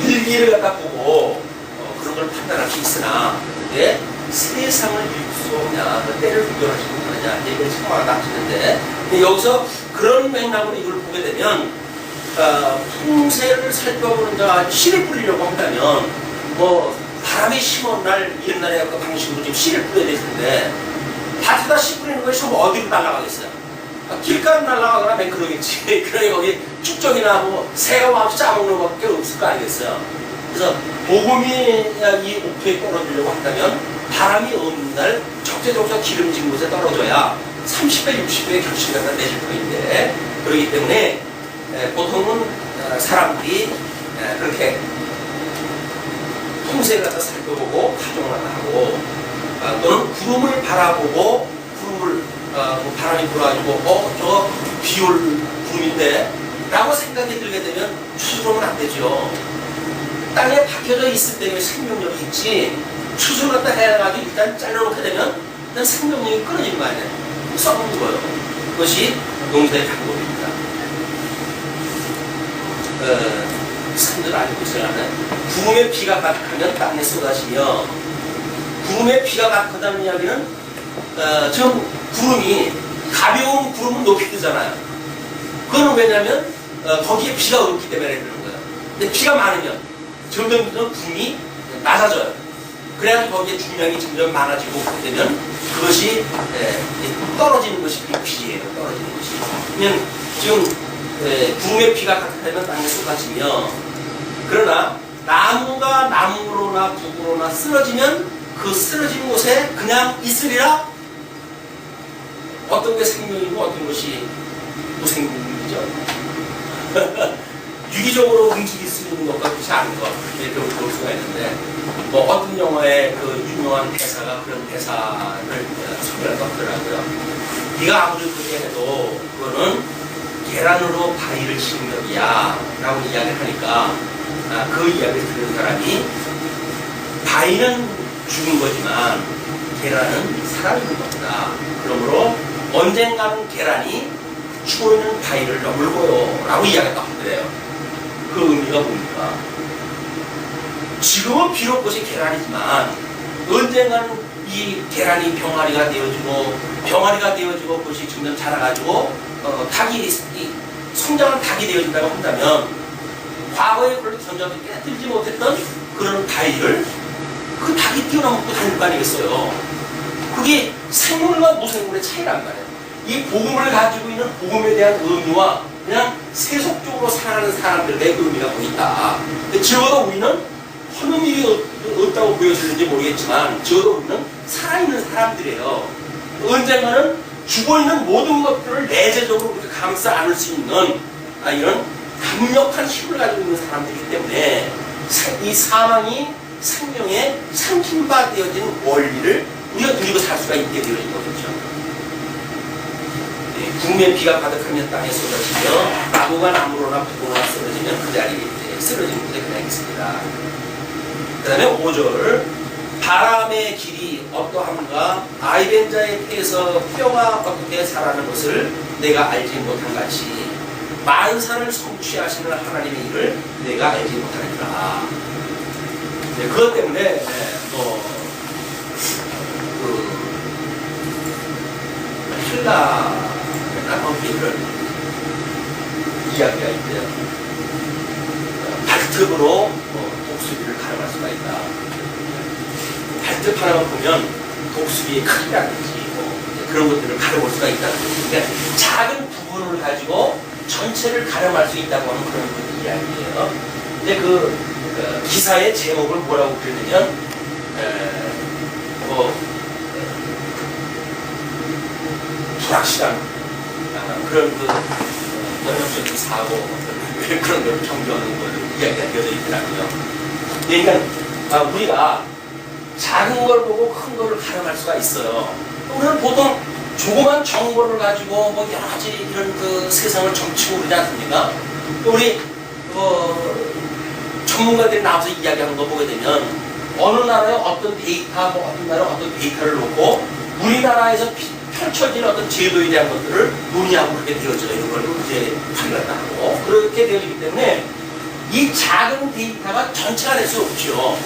일기를 갖다 보고 그런 걸 판단할 수 있으나 왜 세상을 읽을 수 없냐, 때를 구별하지 못하느냐 이걸 참아다 하시는데 여기서 그런 맥락으로 이걸 보게 되면 풍세를 살펴보는 자가 씨를 뿌리려고 한다면 뭐 바람이 심한 날 옛날에 그 방식으로 지금 씨를 뿌려야 될 텐데 밭에다 씨 뿌리는 것이 어디로 날아가겠어요? 길가로 날아가거나 맨 그러겠지. 그러니 거기 축적이나 뭐 새가 와서 짜먹는 것밖에 없을 거 아니겠어요. 그래서 복음이 이 옥토에 떨어지려고 한다면 바람이 없는 날 적재적소 기름진 곳에 떨어져야 30배, 60배의 결실이 갖다 내줄 터인데 그렇기 때문에 보통은 사람들이 그렇게 풍세를 갖다 살펴보고 파종을 갖다 하고 또는 구름을 바라보고 구름을 바람이 불어가지고 저 비올 구름인데 라고 생각이 들게 되면 추수하면 안 되죠. 땅에 박혀져 있을 때는 생명력이 있지 추수를 갖다 해가지고 일단 잘라놓게 되면 일단 생명력이 끊어지는 거 아니에요. 썩는 거예요. 그것이 농사의 방법입니다. 사람들 알고 있어요. 구름의 비가 가득하면 땅에 쏟아지며 구름의 비가 가득하다는 이야기는 지금 구름이 가벼운 구름은 높이 뜨잖아요. 그거는 왜냐면 거기에 비가 없기 때문에 그러는 거예요. 근데 비가 많으면 점점 구름이 낮아져요. 그래야지고 거기에 중량이 점점 많아지고 그렇게 되면 그것이 떨어지는 것이 비예요. 떨어지는 것이. 그러면 지금 구름의 비가 가득하면 땅에 쏟아지며 그러나 나무가 나무로나 북으로나 쓰러지면 그 쓰러진 곳에 그냥 있으리라? 어떤 게 생명이고 어떤 것이 무생명이죠. 유기적으로 움직일 수 있는 것과 그렇지 않은 것, 이렇게 볼 수가 있는데, 뭐 어떤 영화의 그 유명한 대사가 그런 대사를 소개를 하더라고요. 네가 아무리 그렇게 해도 그거는 계란으로 바위를 치는 격이야 라고 이야기를 하니까 그 이야기를 들은 사람이 바위는 죽은 거지만 계란은 살아있는 겁니다. 그러므로 언젠가는 계란이 죽어있는 바위를 넘을 거요 라고 이야기했다고 하더래요. 그 의미가 뭡니까? 지금은 비록 그것이 계란이지만 언젠가는 이 계란이 병아리가 되어지고 그것이 점점 자라가지고 닭이 성장한 닭이 되어진다고 한다면 과거에 그걸 견뎌서 깨뜨리지 못했던 그런 바위를 그 닭이 뛰어넘고 다닐 거 아니겠어요? 그게 생물과 무생물의 차이란 말이에요. 이 복음을 가지고 있는 복음에 대한 의미와 그냥 세속적으로 살아가는 사람들의 의미가 거기 있다. 근데 적어도 우리는 하는 일이 없다고 보여지는지 모르겠지만 적어도 우리는 살아있는 사람들이에요. 언젠가는 죽어있는 모든 것들을 내재적으로 그렇게 감싸 안을 수 있는 이런 강력한 힘을 가지고 있는 사람들이기 때문에 이 사망이 생명의 삼킴바 되어진 원리를 우리가 누리고 살 수가 있게 되어진 거겠죠. 구름에 비가 가득하면 땅에 쏟아지며 나무가 나무로나 부고나 쓰러지면 그 자리에 쓰러진 곳에 그냥 있습니다. 그 다음에 5절 바람의 길이 어떠함과 아이된 자의 폐에서 뼈가 어떻게 자라는 것을 내가 알지 못한 같이 만산을 성취하시는 하나님의 일을 내가 알지 못하리라. 네, 그것 때문에 힐라나 펌피를 이야기가 있대요. 발톱으로 독수리를 가름할 수가 있다. 발톱 하나만 보면 독수리의 크기라든지 그런 것들을 가려볼 수가 있다는 거죠. 그러니까 작은 부분을 가지고 전체를 가름할 수 있다고 하는 그런 이야기예요. 근데 그 기사의 제목을 뭐라고 그랬냐면 불확실한 그런 전형적인 사고 그런 걸 정조하는 걸 이야기가 되어져 있더라고요. 그러니까 우리가 작은 걸 보고 큰 거를 가름할 수가 있어요. 우리는 보통 조그만 정보를 가지고 여러 가지 이런 세상을 점치고 그러지 않습니까? 우리 전문가들이 나와서 이야기하는 거 보게 되면 어느 나라의 어떤 데이터, 어떤 나라의 어떤 데이터를 놓고 우리나라에서 펼쳐진 어떤 제도에 대한 것들을 논의하고 그렇게 되어져 있는 걸 이제 판단을 하고 그렇게 되어지기 때문에 이 작은 데이터가 전체가 될 수 없죠.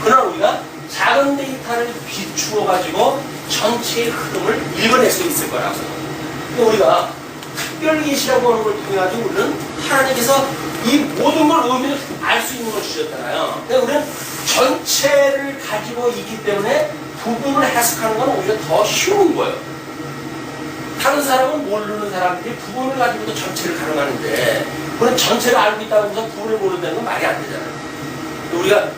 그러나 우리가 작은 데이터를 비추어 가지고 전체의 흐름을 읽어낼 수 있을 거라고. 우리가 특별계시라고 하는 걸 통해 가지고 우리는 하나님께서 이 모든 걸 의미를 알 수 있는 걸 주셨잖아요. 근데 우리는 전체를 가지고 있기 때문에 부분을 해석하는 건 오히려 더 쉬운 거예요. 다른 사람은 모르는 사람들이 부분을 가지고도 전체를 가능하는데 우리는 전체를 알고 있다고 해서 부분을 모른다는 건 말이 안 되잖아요. 우리가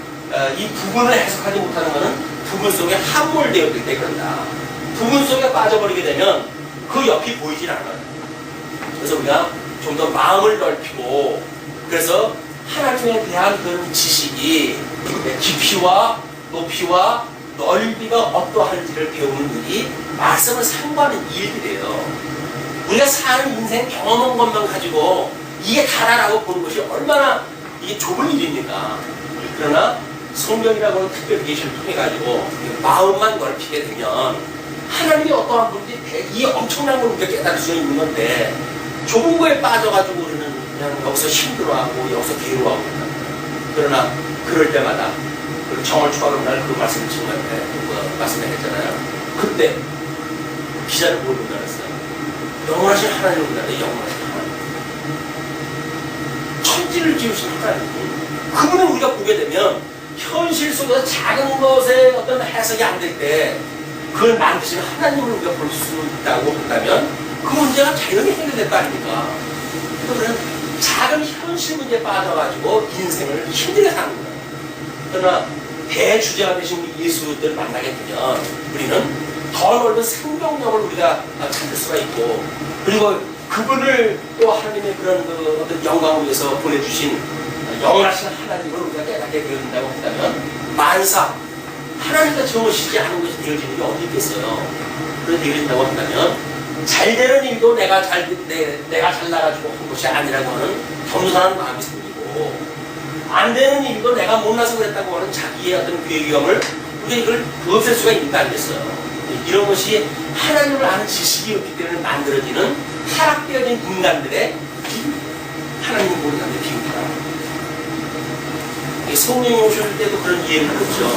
이 부분을 해석하지 못하는 것은 부분 속에 함몰되어 있을 때 그런다. 부분 속에 빠져버리게 되면 그 옆이 보이질 않아요. 그래서 우리가 좀 더 마음을 넓히고 그래서 하나님에 대한 그런 지식이 깊이와 높이와 넓이가 어떠한지를 배우는 일이 말씀을 상고하는 일들이에요. 우리가 사는 인생 경험한 것만 가지고 이게 다라라고 보는 것이 얼마나 이게 좁은 일입니까? 그러나 성경이라고 하는 특별 계시를 통해 가지고 마음만 넓히게 되면 하나님이 어떠한 분인지 이 엄청난 걸 우리가 깨달을 수 있는 건데 좁은 거에 빠져가지고 우리는 그냥 여기서 힘들어하고 여기서 괴로워하고 그러나 그럴 때마다 정월 초하는 날 그 말씀을 지금 말씀을 했잖아요. 그때 기자를 뭘 문단했어요? 영원하신 하나님을 문단해. 영원하신 하나님. 천지를 지으신 하나님. 그분을 우리가 보게 되면 현실 속에서 작은 것에 어떤 해석이 안 될 때 그걸 만드시는 하나님을 우리가 볼 수 있다고 한다면 그 문제가 자연히 해결될 거 아닙니까? 그러면 작은 현실 문제에 빠져가지고 인생을 힘들게 사는 거예요. 그러나 대주제가 되신 우리 예수를 만나게 되면 우리는 더 넓은 생명력을 우리가 찾을 수가 있고, 그리고 그분을 또 하나님의 그런 그 어떤 영광을 위해서 보내주신 영원하신 하나님을 우리가 깨닫게 되어진다고 한다면, 만사 하나님과 정하시지 않은 것이 되어지는 게 어디 있겠어요. 그렇게 되어진다고 한다면 잘되는 일도 내가 잘 나가지고 한 것이 아니라고 하는 겸손한 마음이 생기고, 안 되는 일도 내가 못나서 그랬다고 하는 자기의 어떤 괴기감을 우리가 이걸 없앨 수가 있는 거 아니겠어요. 이런 것이 하나님을 아는 지식이 없기 때문에 만들어지는 타락되어진 인간들의 하나님을 모르는 사람들의 비웃기다. 성령이 오실 때도 그런 이해를 하겠죠.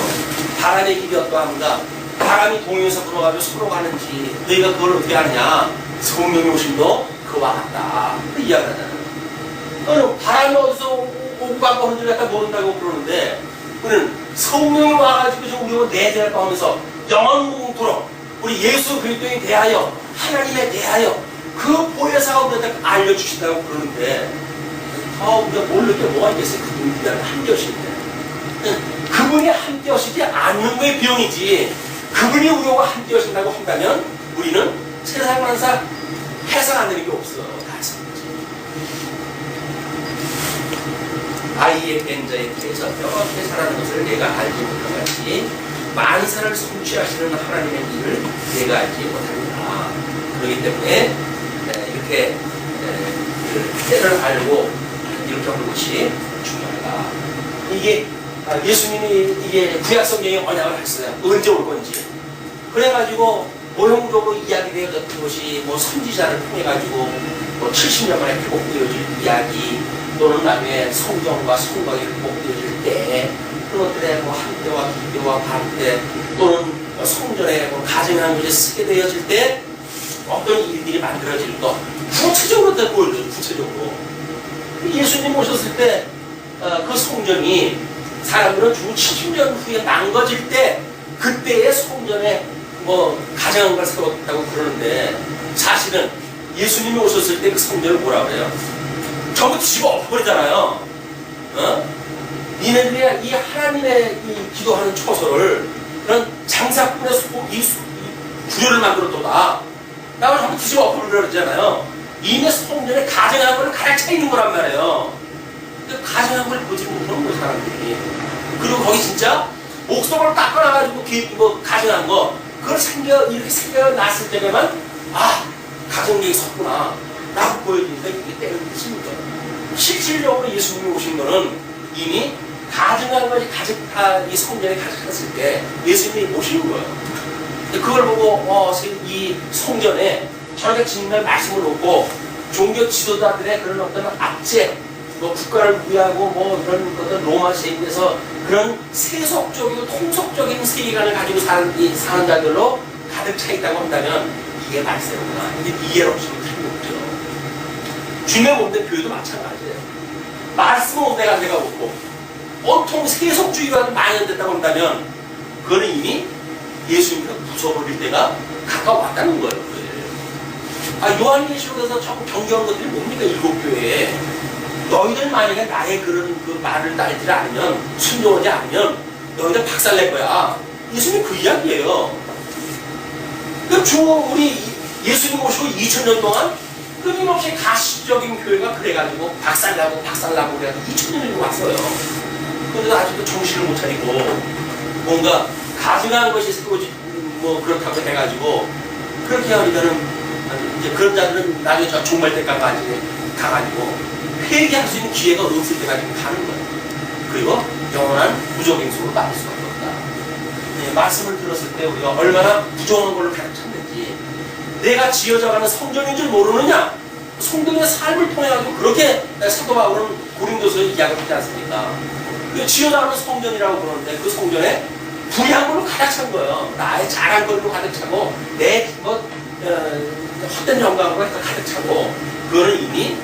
바람의 길이 어떠한가? 바람이 동에서 불어가지고 서로 가는지 너희가 그걸 어떻게 아느냐? 성령이 오심도 그와 같다. 그 이야기를 하잖아요. 바람이 어디서 오고 가고 하는 줄 약간 모른다고 그러는데, 우리는 성령이 와가지고 지금 우리가 내재할까 하면서 영원공토록 우리 예수 그리스도에 대하여, 하나님에 대하여 그 보혜사가 우리한테 알려주신다고 그러는데, 우리가 모를 게 뭐가 있겠어요? 그분이 우리한테 함께하시는데, 그분이 함께하시지 않는 거에 비용이지, 그분이 우리와 함께하신다고 한다면 우리는 세상 만사 해석 안 되는 게 없어. 다 해석이지. 아이의 벤자의 길에서 뼈없게 살아가는 것을 내가 알지 못한 같이 만사를 성취하시는 하나님의 일을 내가 알지 못합니다. 그렇기 때문에 이렇게 때를 알고 이렇게 하는 것이 중요하다. 이게 예수님이 이게 구약성경에 언약을 했어요. 언제 올 건지. 그래가지고 모형적으로 이야기되어졌던 것이 뭐 선지자를 통해가지고 뭐 70년 만에 회복되어질 이야기, 또는 나중에 성경과 성곽이 회복되어질 때 그것들의 뭐 한때와 두때와 반때, 또는 성전에 뭐 가정하는 것이 쓰게 되어질 때 어떤 일들이 만들어질 것, 구체적으로 다 보여줘요. 구체적으로. 예수님 오셨을 때 그 성전이 사람들은 주 70년 후에 망가질 때 그때의 성전에 뭐 가정한 걸 세웠다고 그러는데, 사실은 예수님이 오셨을 때 그 성전을 뭐라 그래요? 전부 뒤집어 엎어버리잖아요. 니네들이 이 하나님의 이 기도하는 처소를 그런 장사꾼의 이 구조를 만들었도다. 나를 전부 뒤집어 엎어버리라 그러잖아요. 이미 성전에 가정한 걸 가득 차 있는 거란 말이에요. 가정한 걸 보지 못하는 거예요, 사람들이. 그리고 거기 진짜 목숨을 닦아놔가지고 뭐 가정한 거, 그걸 이렇게 생겨났을 때에만, 가정력이 섰구나 라고 보여주니까 이게 때를 치는 거예요. 실질적으로 예수님이 오신 거는 이미 가정한 것이 이 성전에 가득했을 때 예수님이 오시는 거예요. 그걸 보고 이 성전에 저렇게 정말 말씀을 놓고 종교 지도자들의 그런 어떤 압제, 뭐 국가를 위하고 뭐 이런 어떤 로마 시대에서 그런 세속적이고 통속적인 세계관을 가지고 사는 자들로 가득 차 있다고 한다면 이게 말세구나. 이게 이해를 없으면 틀림없죠. 주님의 몸된 교회도 마찬가지예요. 말씀은 온데가 내가 없고 온통 세속주의가 만연됐다고 한다면 그거는 이미 예수님께서 부숴버릴 때가 가까워왔다는 거예요. 요한계시록에서 자꾸 경계하는 것들이 뭡니까? 7교회에 너희들 만약에 나의 그런 그 말을 따르지 않으면, 순종하지 않으면 너희들 박살낼 거야. 예수님 그 이야기예요. 우리 예수님 모시고 2000년 동안 끊임없이 가시적인 교회가 그래가지고 박살나고 그래가지고 2000년이 왔어요. 그런데 아직도 정신을 못 차리고 뭔가 가증한 것이 뭐 그렇다고 해가지고 그렇게 하니까는 이제 그런 자들은 나중에 저 종말 때까지 가가지고 회개할 수 있는 기회가 없을 때까지 가는 거예요. 그리고 영원한 부정행수로 나올 수밖에 없다. 말씀을 들었을 때 우리가 얼마나 부정한 걸로 가득 찼는지, 내가 지어져가는 성전인 줄 모르느냐? 성도의 삶을 통해가지고 그렇게 사도 바울은 고린도서에 이야기를 하지 않습니까? 지어져가는 성전이라고 그러는데 그 성전에 불의한 걸로 가득 찬 거예요. 나의 잘한 걸로 가득 차고 내 헛된 영광으로 가득 차고, 그거는 이미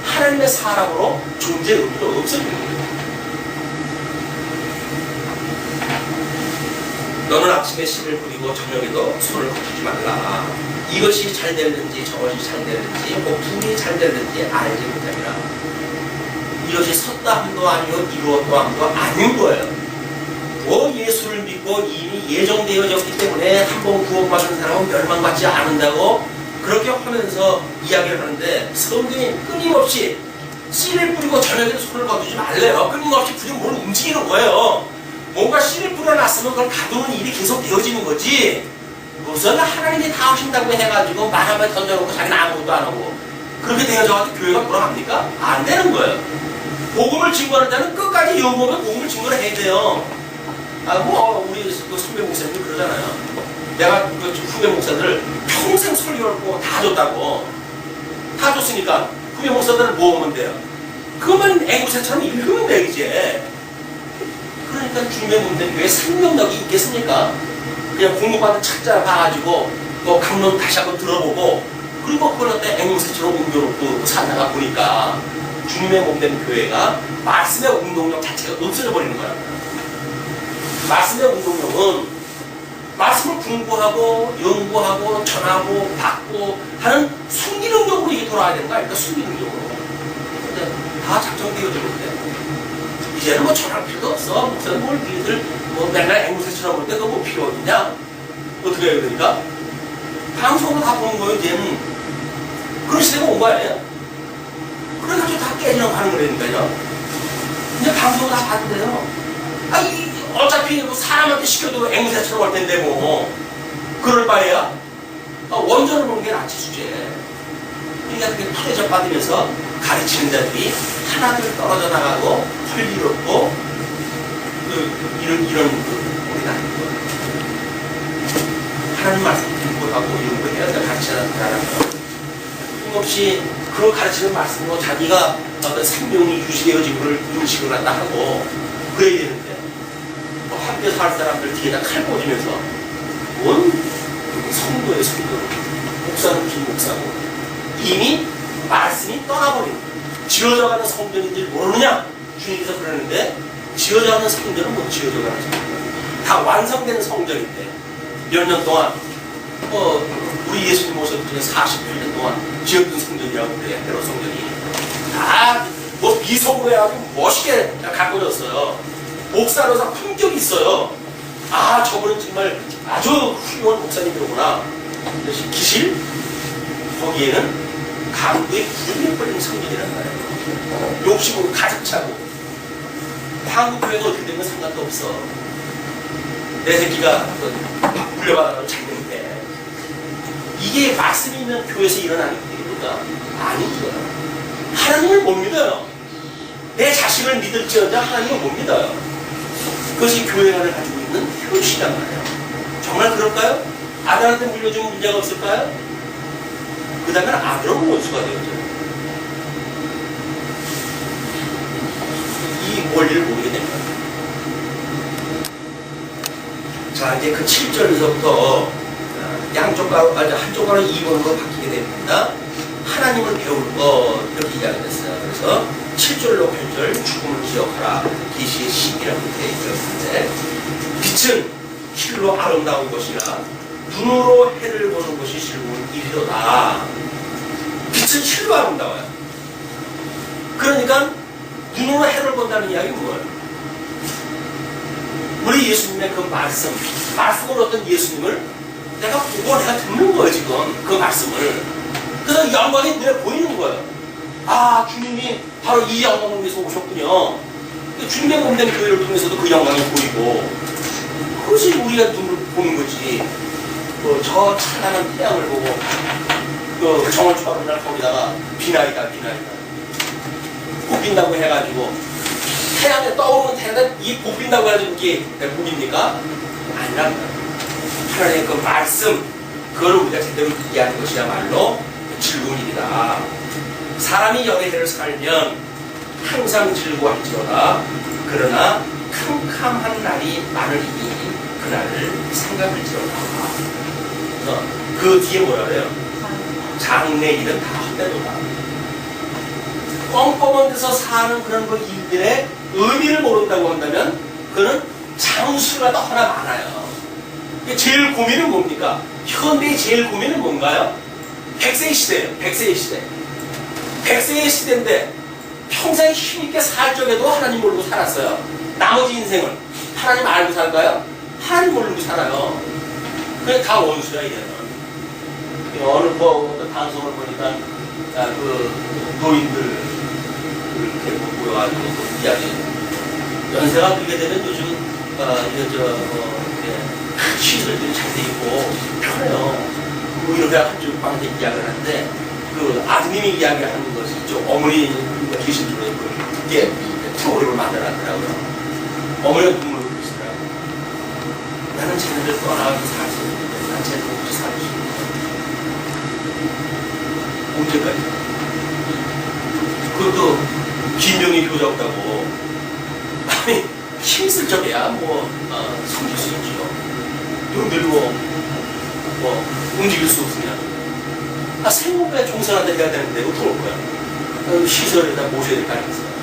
하나님의 사람으로 존재의 의미도 없어진 거예요. 너는 아침에 씨를 뿌리고 저녁에도 손을 거두지 말라. 이것이 잘 되는지 저것이 잘 되는지 뭐 분이 잘 되는지 알지 못함이라. 이것이 섰다 함도 아니고 이루었다 함도 아닌 거예요. 예수를 믿고 이미 예정되어졌기 때문에 한 번 구원받은 사람은 멸망받지 않는다고 그렇게 하면서 이야기를 하는데 성경이 끊임없이 씨를 뿌리고 저녁에도 손을 거두지 말래요. 끊임없이 그게 뭘 움직이는 거예요. 뭔가 씨를 뿌려놨으면 그걸 가두는 일이 계속 되어지는 거지. 무슨 하나님이 다 하신다고 해가지고 말 한번 던져놓고 자기는 아무것도 안 하고 그렇게 되어져가지고 교회가 돌아갑니까? 안 되는 거예요. 복음을 증거하는 자는 끝까지 여보면 복음을 증거를 해야 돼요. 우리 그 선배 목사님이 그러잖아요. 내가 그 후배 목사들을 평생 설교를 보고 다 줬다고. 다 줬으니까 후배 목사들을 모으면 돼요. 그거만 애국사처럼 읽으면 돼, 이제. 그러니까 주님의 몸된 교회에 생명력이 있겠습니까? 그냥 공부받은 책자 봐가지고 뭐 강론 다시 한번 들어보고 그리고 그걸 갖다 앵무새처럼 옮겨놓고 살다가 보니까 주님의 몸된 교회가 말씀의 운동력 자체가 없어져 버리는 거야. 말씀의 운동력은 말씀을 공부하고 연구하고 전하고 받고 하는 순기능적으로 이게 돌아야 되는 거 아닙니까? 순기능적으로. 근데 다 작정되어지는데 이제는 뭐 전할 필요도 없어. 목사는 뭘 니들 뭐 맨날 앵무새처럼 볼 때 그거 뭐 필요 없냐? 어떻게 해야 되니까? 방송으로 다 보는 거예요, 이제는. 그런 시대가 온 거 아니에요? 그래가지고 다 깨지려고 하는 거라니까요. 이제 방송으로 다 봤는데요. 어차피 뭐 사람한테 시켜도 앵무새처럼 할 텐데 뭐. 그럴 바에야 원전을 보는 게 낫지, 주제. 그러니까 그렇게 프레저 받으면서 가르치는 자들이 하나둘 떨어져 나가고 할 일 없고 이런 우리가 아닌 거예요. 하나님 말씀 공부하고 이런 거 해야 돼. 가르치는 사람은 끊임없이 그 가르치는 말씀으로 자기가 어떤 생명이 유지되어진 걸 인식을 한다 하고 그래야 되는데 뭐 함께 살 사람들 뒤에다 칼 꽂으면서 뭔 성도의 성도 목사는 비목사고 이미 말씀이 떠나버린 지어져가는 성전인지 모르느냐? 주님께서 그러는데 지어져가는 성전은 못 지어져가는 성전. 다 완성된 성전인데 몇 년 동안 우리 예수님 모습 중에 48년 동안 지었던 성전이라고 그래요. 헤롯 성전이 다 뭐 미석으로 해가지고 멋있게 가꿔졌어요. 목사로서 품격이 있어요. 저분은 정말 아주 훌륭한 목사님이로구나. 그래서 기실 거기에는 강도의 부정이 걸린 성전이란 말이에요. 욕심으로 가득 차고 한국교회가 어떻게 되면 상관도 없어. 내 새끼가 물려받아서 잘됐는데 이게 말씀이 있는 교회에서 일어나는 일입니까? 아니죠. 하나님을 못 믿어요. 내 자신을 믿을지언정 하나님을 못 믿어요. 그것이 교회를 가지고 있는 효시란 말이에요. 정말 그럴까요? 아들한테 물려주면 문제가 없을까요? 그 다음에 아들은 원수가 되어져요. 이 원리를 모르게 됩니다. 자, 이제 그 7절에서부터 한쪽 가로 2번으로 바뀌게 됩니다. 하나님을 배울 것 이렇게 이야기했어요. 그래서 7절로 8절 죽음을 기억하라. 계시의 10이라고 되어 있었는데 빛은 실로 아름다운 것이라 눈으로 해를 보는 것이 즐거운 일이로다. 빛은 실로 아름다워요. 그러니까 눈으로 해를 본다는 이야기는 뭐예요? 우리 예수님의 그 말씀으로 어떤 예수님을 내가 보고 내가 듣는 거예요, 지금. 그 말씀을. 그래서 영광이 눈에 보이는 거예요. 주님이 바로 이 영광을 위해서 오셨군요. 주님의 몸된 교회를 통해서도 그 영광이 보이고, 그것이 우리가 눈을 보는 거지. 저 찬란한 태양을 보고, 정월 초하는 날 거기다가 비나이다. 꽃핀다고 해가지고, 태양에 떠오르는 태양에 이 꽃핀다고 해가지고 이게 복입니까? 아니란 말이에요. 하나님의 그 말씀, 그걸 우리가 제대로 이해하는 것이야말로 즐거운 일이다. 사람이 여러 해를 살면 항상 즐거워할지어다. 그러나 캄캄한 날이 많으니 그날을 생각할지어다. 그 뒤에 뭐라 그래요? 장래일은 다 헛되도다. 뻥뻥한 데서 사는 그런 그 일들의 의미를 모른다고 한다면 그는 장수가 더 하나 많아요. 제일 고민은 뭡니까? 현대의 제일 고민은 뭔가요? 100세의 시대예요. 100세의 시대. 100세의 시대인데 평생 힘있게 살 적에도 하나님 모르고 살았어요. 나머지 인생을 하나님 알고 살까요? 하나님 모르고 살아요. 그게 다 원수야, 이제는. 어느 어떤 방송을 보니까 그 노인들 이렇게 모여가지고 이야기. 연세가 들게 되면 요즘 시설들이 잘 돼 있고 편해요. 뭐 이렇게 한쪽 방에 이야기를 하는데 그 아드님이 이야기하는 것이 좀 어머니 계신 분이 그게 프로그램을 만들어놨더라고요. 어머니가 눈물을 흘리시더라고요. 나는 쟤네들 떠나가서 살 수 있는데 난 쟤네들 없이 살 수 있는데 언제까지? 그것도 김병희 교자 없다고 아니 힘쓸 적이야 섬길 수 있죠. 형들 움직일 수 없으면 생업에 종사한다 해야 되는데 어떻게 올 거야? 시설에다 모셔야 될 거 아니겠어요?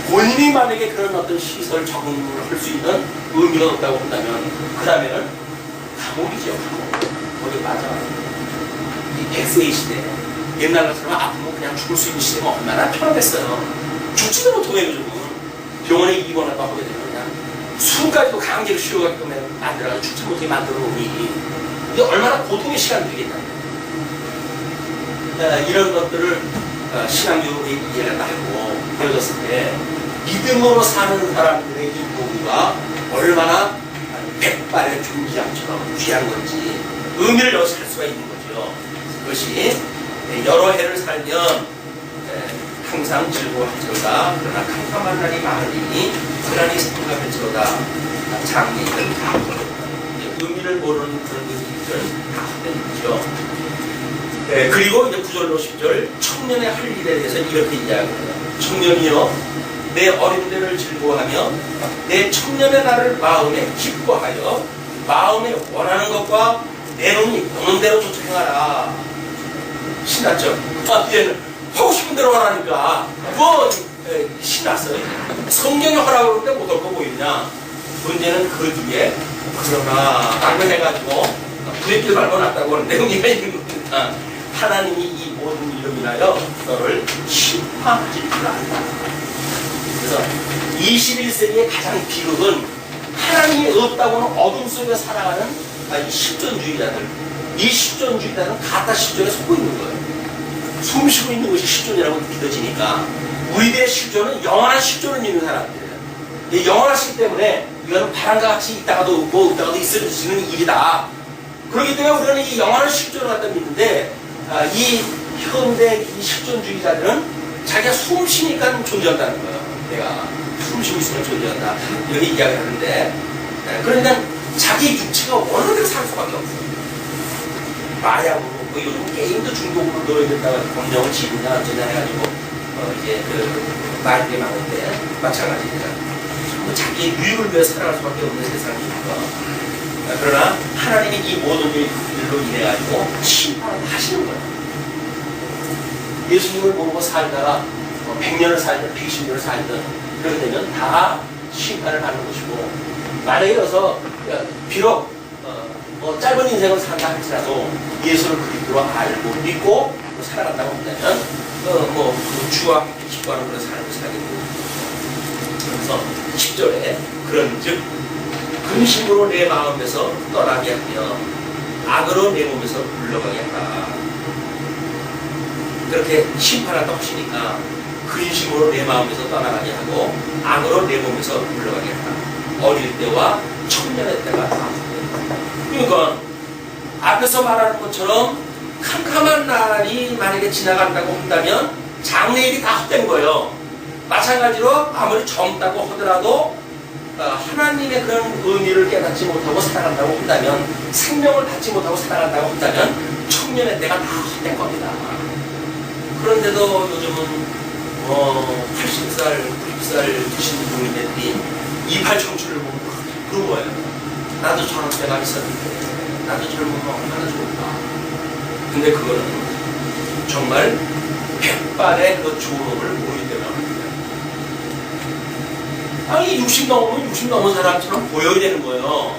본인이 만약에 그런 어떤 시설 적응을 할 수 있는 의미가 없다고 한다면 그 다음에는 감옥이죠. 감옥. 거기 맞아. 이 100세의 시대 옛날 같으면 아프면 그냥 죽을 수 있는 시대가 얼마나 편하겠어요. 죽지도 못하고 요즘은 병원에 입원하고 하게 되면 그냥 숨까지도 강제로 쉬어가게끔 만들어가지고 죽지 못하게 만들어 놓으니 이게 얼마나 고통의 시간이 되겠다. 이런 것들을 신앙교육의 이해를 하고 되어졌을 때 믿음으로 사는 사람들의 이 도구가 얼마나 백발의 존귀함처럼 귀한 건지 의미를 여기서 할 수가 있는 거죠. 그것이 여러 해를 살면 항상 즐거워할지로다. 그러나 캄캄한 날이 많으니 고난이 생각할지로다. 장래일은 다 의미를 모르는 그런 의미들은 다 헛되죠. 그리고 이제 9절로 10절 청년의 할 일에 대해서 이렇게 이야기해요. 청년이여 내 어린 때를 즐거워하며 내 청년의 날을 마음에 기뻐하여 마음에 원하는 것과 내 눈이 보는 대로 쫓아 행하라. 신났죠? 얘는 하고 싶은 대로 하라니까 신났어요. 성경이 하라고 그러는데 못할 거 보이냐. 문제는 그 뒤에 그러나 라고 해가지고 부대길 밟아놨다고 하는 내용이 있는 겁니다. 하나님이 이 모든 일을 인하여 너를 심판하실 줄 안다. 그래서 21세기의 가장 비극은 하나님이 없다고는 어둠 속에 살아가는 이 실존주의자들. 이 실존주의자는 가짜 실존에 속고 있는 거예요. 숨 쉬고 있는 것이 실존이라고 믿어지니까 우리들의 실존은 영원한 실존을 믿는 사람들이에요. 이 영원하시기 때문에 이거는 바람과 같이 있다가도 없고 있다가도 있어지는 일이다. 그렇기 때문에 우리는 이 영원한 실존을 갖다 믿는데 이 현대 이 실존주의자들은 자기가 숨 쉬니까 존재한다는 거예요. 내가 숨 쉬고 있으면 존재한다. 이렇게 이야기를 하는데 그러니까 자기 육체가 원하는 대로 살 수밖에 없어요. 마약으로 요즘 게임도 중독으로 넣어야 된다고 법령을 지느냐 어쩌냐 해가지고 이제 그 말들이 많은데 마찬가지입니다. 자기의 유익을 위해 살아갈 수밖에 없는 세상이니까. 그러나 하나님이 이 모든 일로 인해가지고 심판을 하시는 거예요. 예수님을 모르고 살다가 100년을 살든 120년을 살든 그렇게 되면 다 심판을 받는 것이고 만약에 여기서 비록 짧은 인생을 산다 할지라도 예수를 그리스도로 알고 믿고 살아간다고 한다면 그 주와 기뻐하는 그런 삶을 살게 됩니다. 그래서 10절에 그런즉 근심으로 내 마음에서 떠나게 하며 악으로 내 몸에서 물러가게 하라. 그렇게 심판한다고 하시니까 근심으로 내 마음에서 떠나가게 하고 악으로 내 몸에서 물러가게 하라. 어릴 때와 청년의 때가 다 그러니까 앞에서 말하는 것처럼 캄캄한 날이 만약에 지나간다고 한다면 장래일이 다 헛된 거예요. 마찬가지로 아무리 젊다고 하더라도 하나님의 그런 의미를 깨닫지 못하고 살아간다고 한다면 생명을 받지 못하고 살아간다고 한다면 청년의 때가 다 헛된 겁니다. 그런데도 요즘은 80살, 90살 드신 분들이 이팔 청춘을 보면 그런 거예요. 나도 저런 때가 있었는데 나도 젊으면 얼마나 좋을까. 근데 그거는 정말 백발의 그 존엄을 모르기 때문에 아니 60 넘으면 60 넘은 사람처럼 보여야 되는 거예요.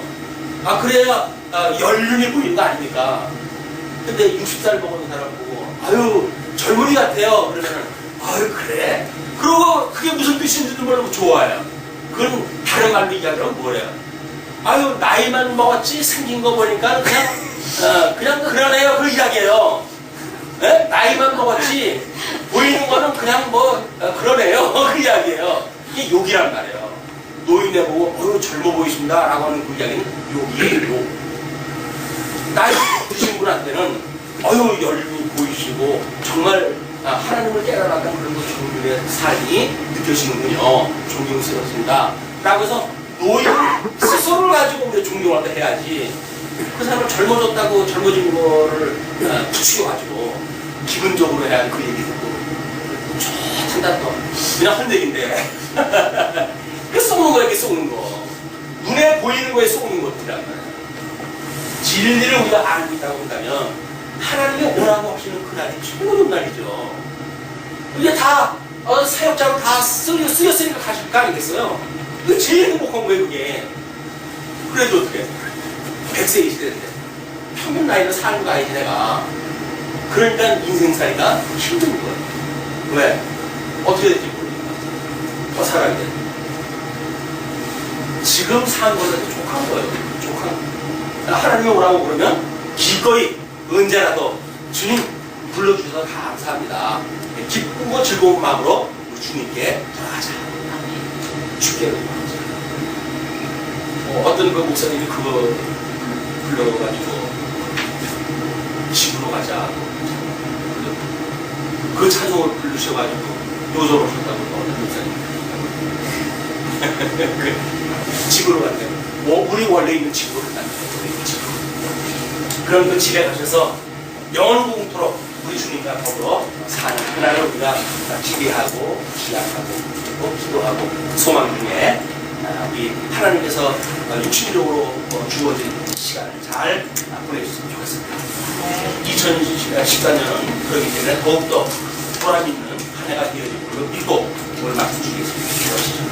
그래야 연륜이 보이는 거 아닙니까? 근데 60살 먹은 사람 보고 아유 젊은이 같아요. 그러면은 아유 그래? 그러고 그게 무슨 뜻인지도 모르고 좋아요. 그건 다 다른 말로 얘기하면 뭐래요? 아유, 나이만 먹었지 생긴 거 보니까 그냥 그러네요. 그 이야기예요. 예? 나이만 먹었지 보이는 거는 그냥 그러네요. 그 이야기예요. 이게 욕이란 말이에요. 노인네 보고 어유 젊어 보이십니다 라고 하는 그 이야기는 욕이에요. 욕. 나이 드신 분한테는 어유 열림이 보이시고 정말 하나님을 깨달았다는 그런 종류의 삶이 느껴지는군요. 존경스럽습니다 라고 해서 노인 스스로를 가지고 우리가 존경할 때 해야지, 그 사람을 젊어졌다고 젊어진 거를 부추겨가지고 기분적으로 해야 그 얘기 듣고 좋단다 또 그냥 헌얘기인데 그 쏘는 거야. 이게 쏘는 거 눈에 보이는 거에 쏘는 것들이란 말이야. 진리를 우리가 알고 있다고 한다면 하나님이 오라고 하시는 그날이 최고의 날이죠. 이게 다 사역자로 다 쓰였으니까 가실 거 아니겠어요? 그게 제일 행복한 거예요. 그게. 그래도 어떻게 100세 이 시대인데 평균 나이는 사는 거 아니지 내가. 그러니까 인생살이가 힘든 거예요. 왜? 어떻게 될지 모르니까 더 살아야 돼. 지금 사는 것은 족한 거예요. 족한 거. 하나님이 오라고 그러면 기꺼이 언제라도 주님 불러주셔서 감사합니다. 기쁘고 즐거운 마음으로 우리 주님께 전하자. 주께 어떤 그 목사님이 그거 불러가지고 집으로 가자. 그 찬송을 부르셔가지고 요절을 하셨다고 어떤 목사님 집으로 갔대요. 우리 원래 있는 집으로 간다는 거예요. 그럼 그 집에 가셔서 영원공토록 우리 주님과 더불어 사는 그날을 우리가 기대하고 기약하고 그리고 기도하고 소망 중에 우리 하나님께서 육신적으로 주어진 시간을 잘 보내주셨으면 좋겠습니다. 2014년은 그렇기 때문에 더욱더 보람 있는 한 해가 되어질 걸로 믿고 오늘 말씀 주겠습니다.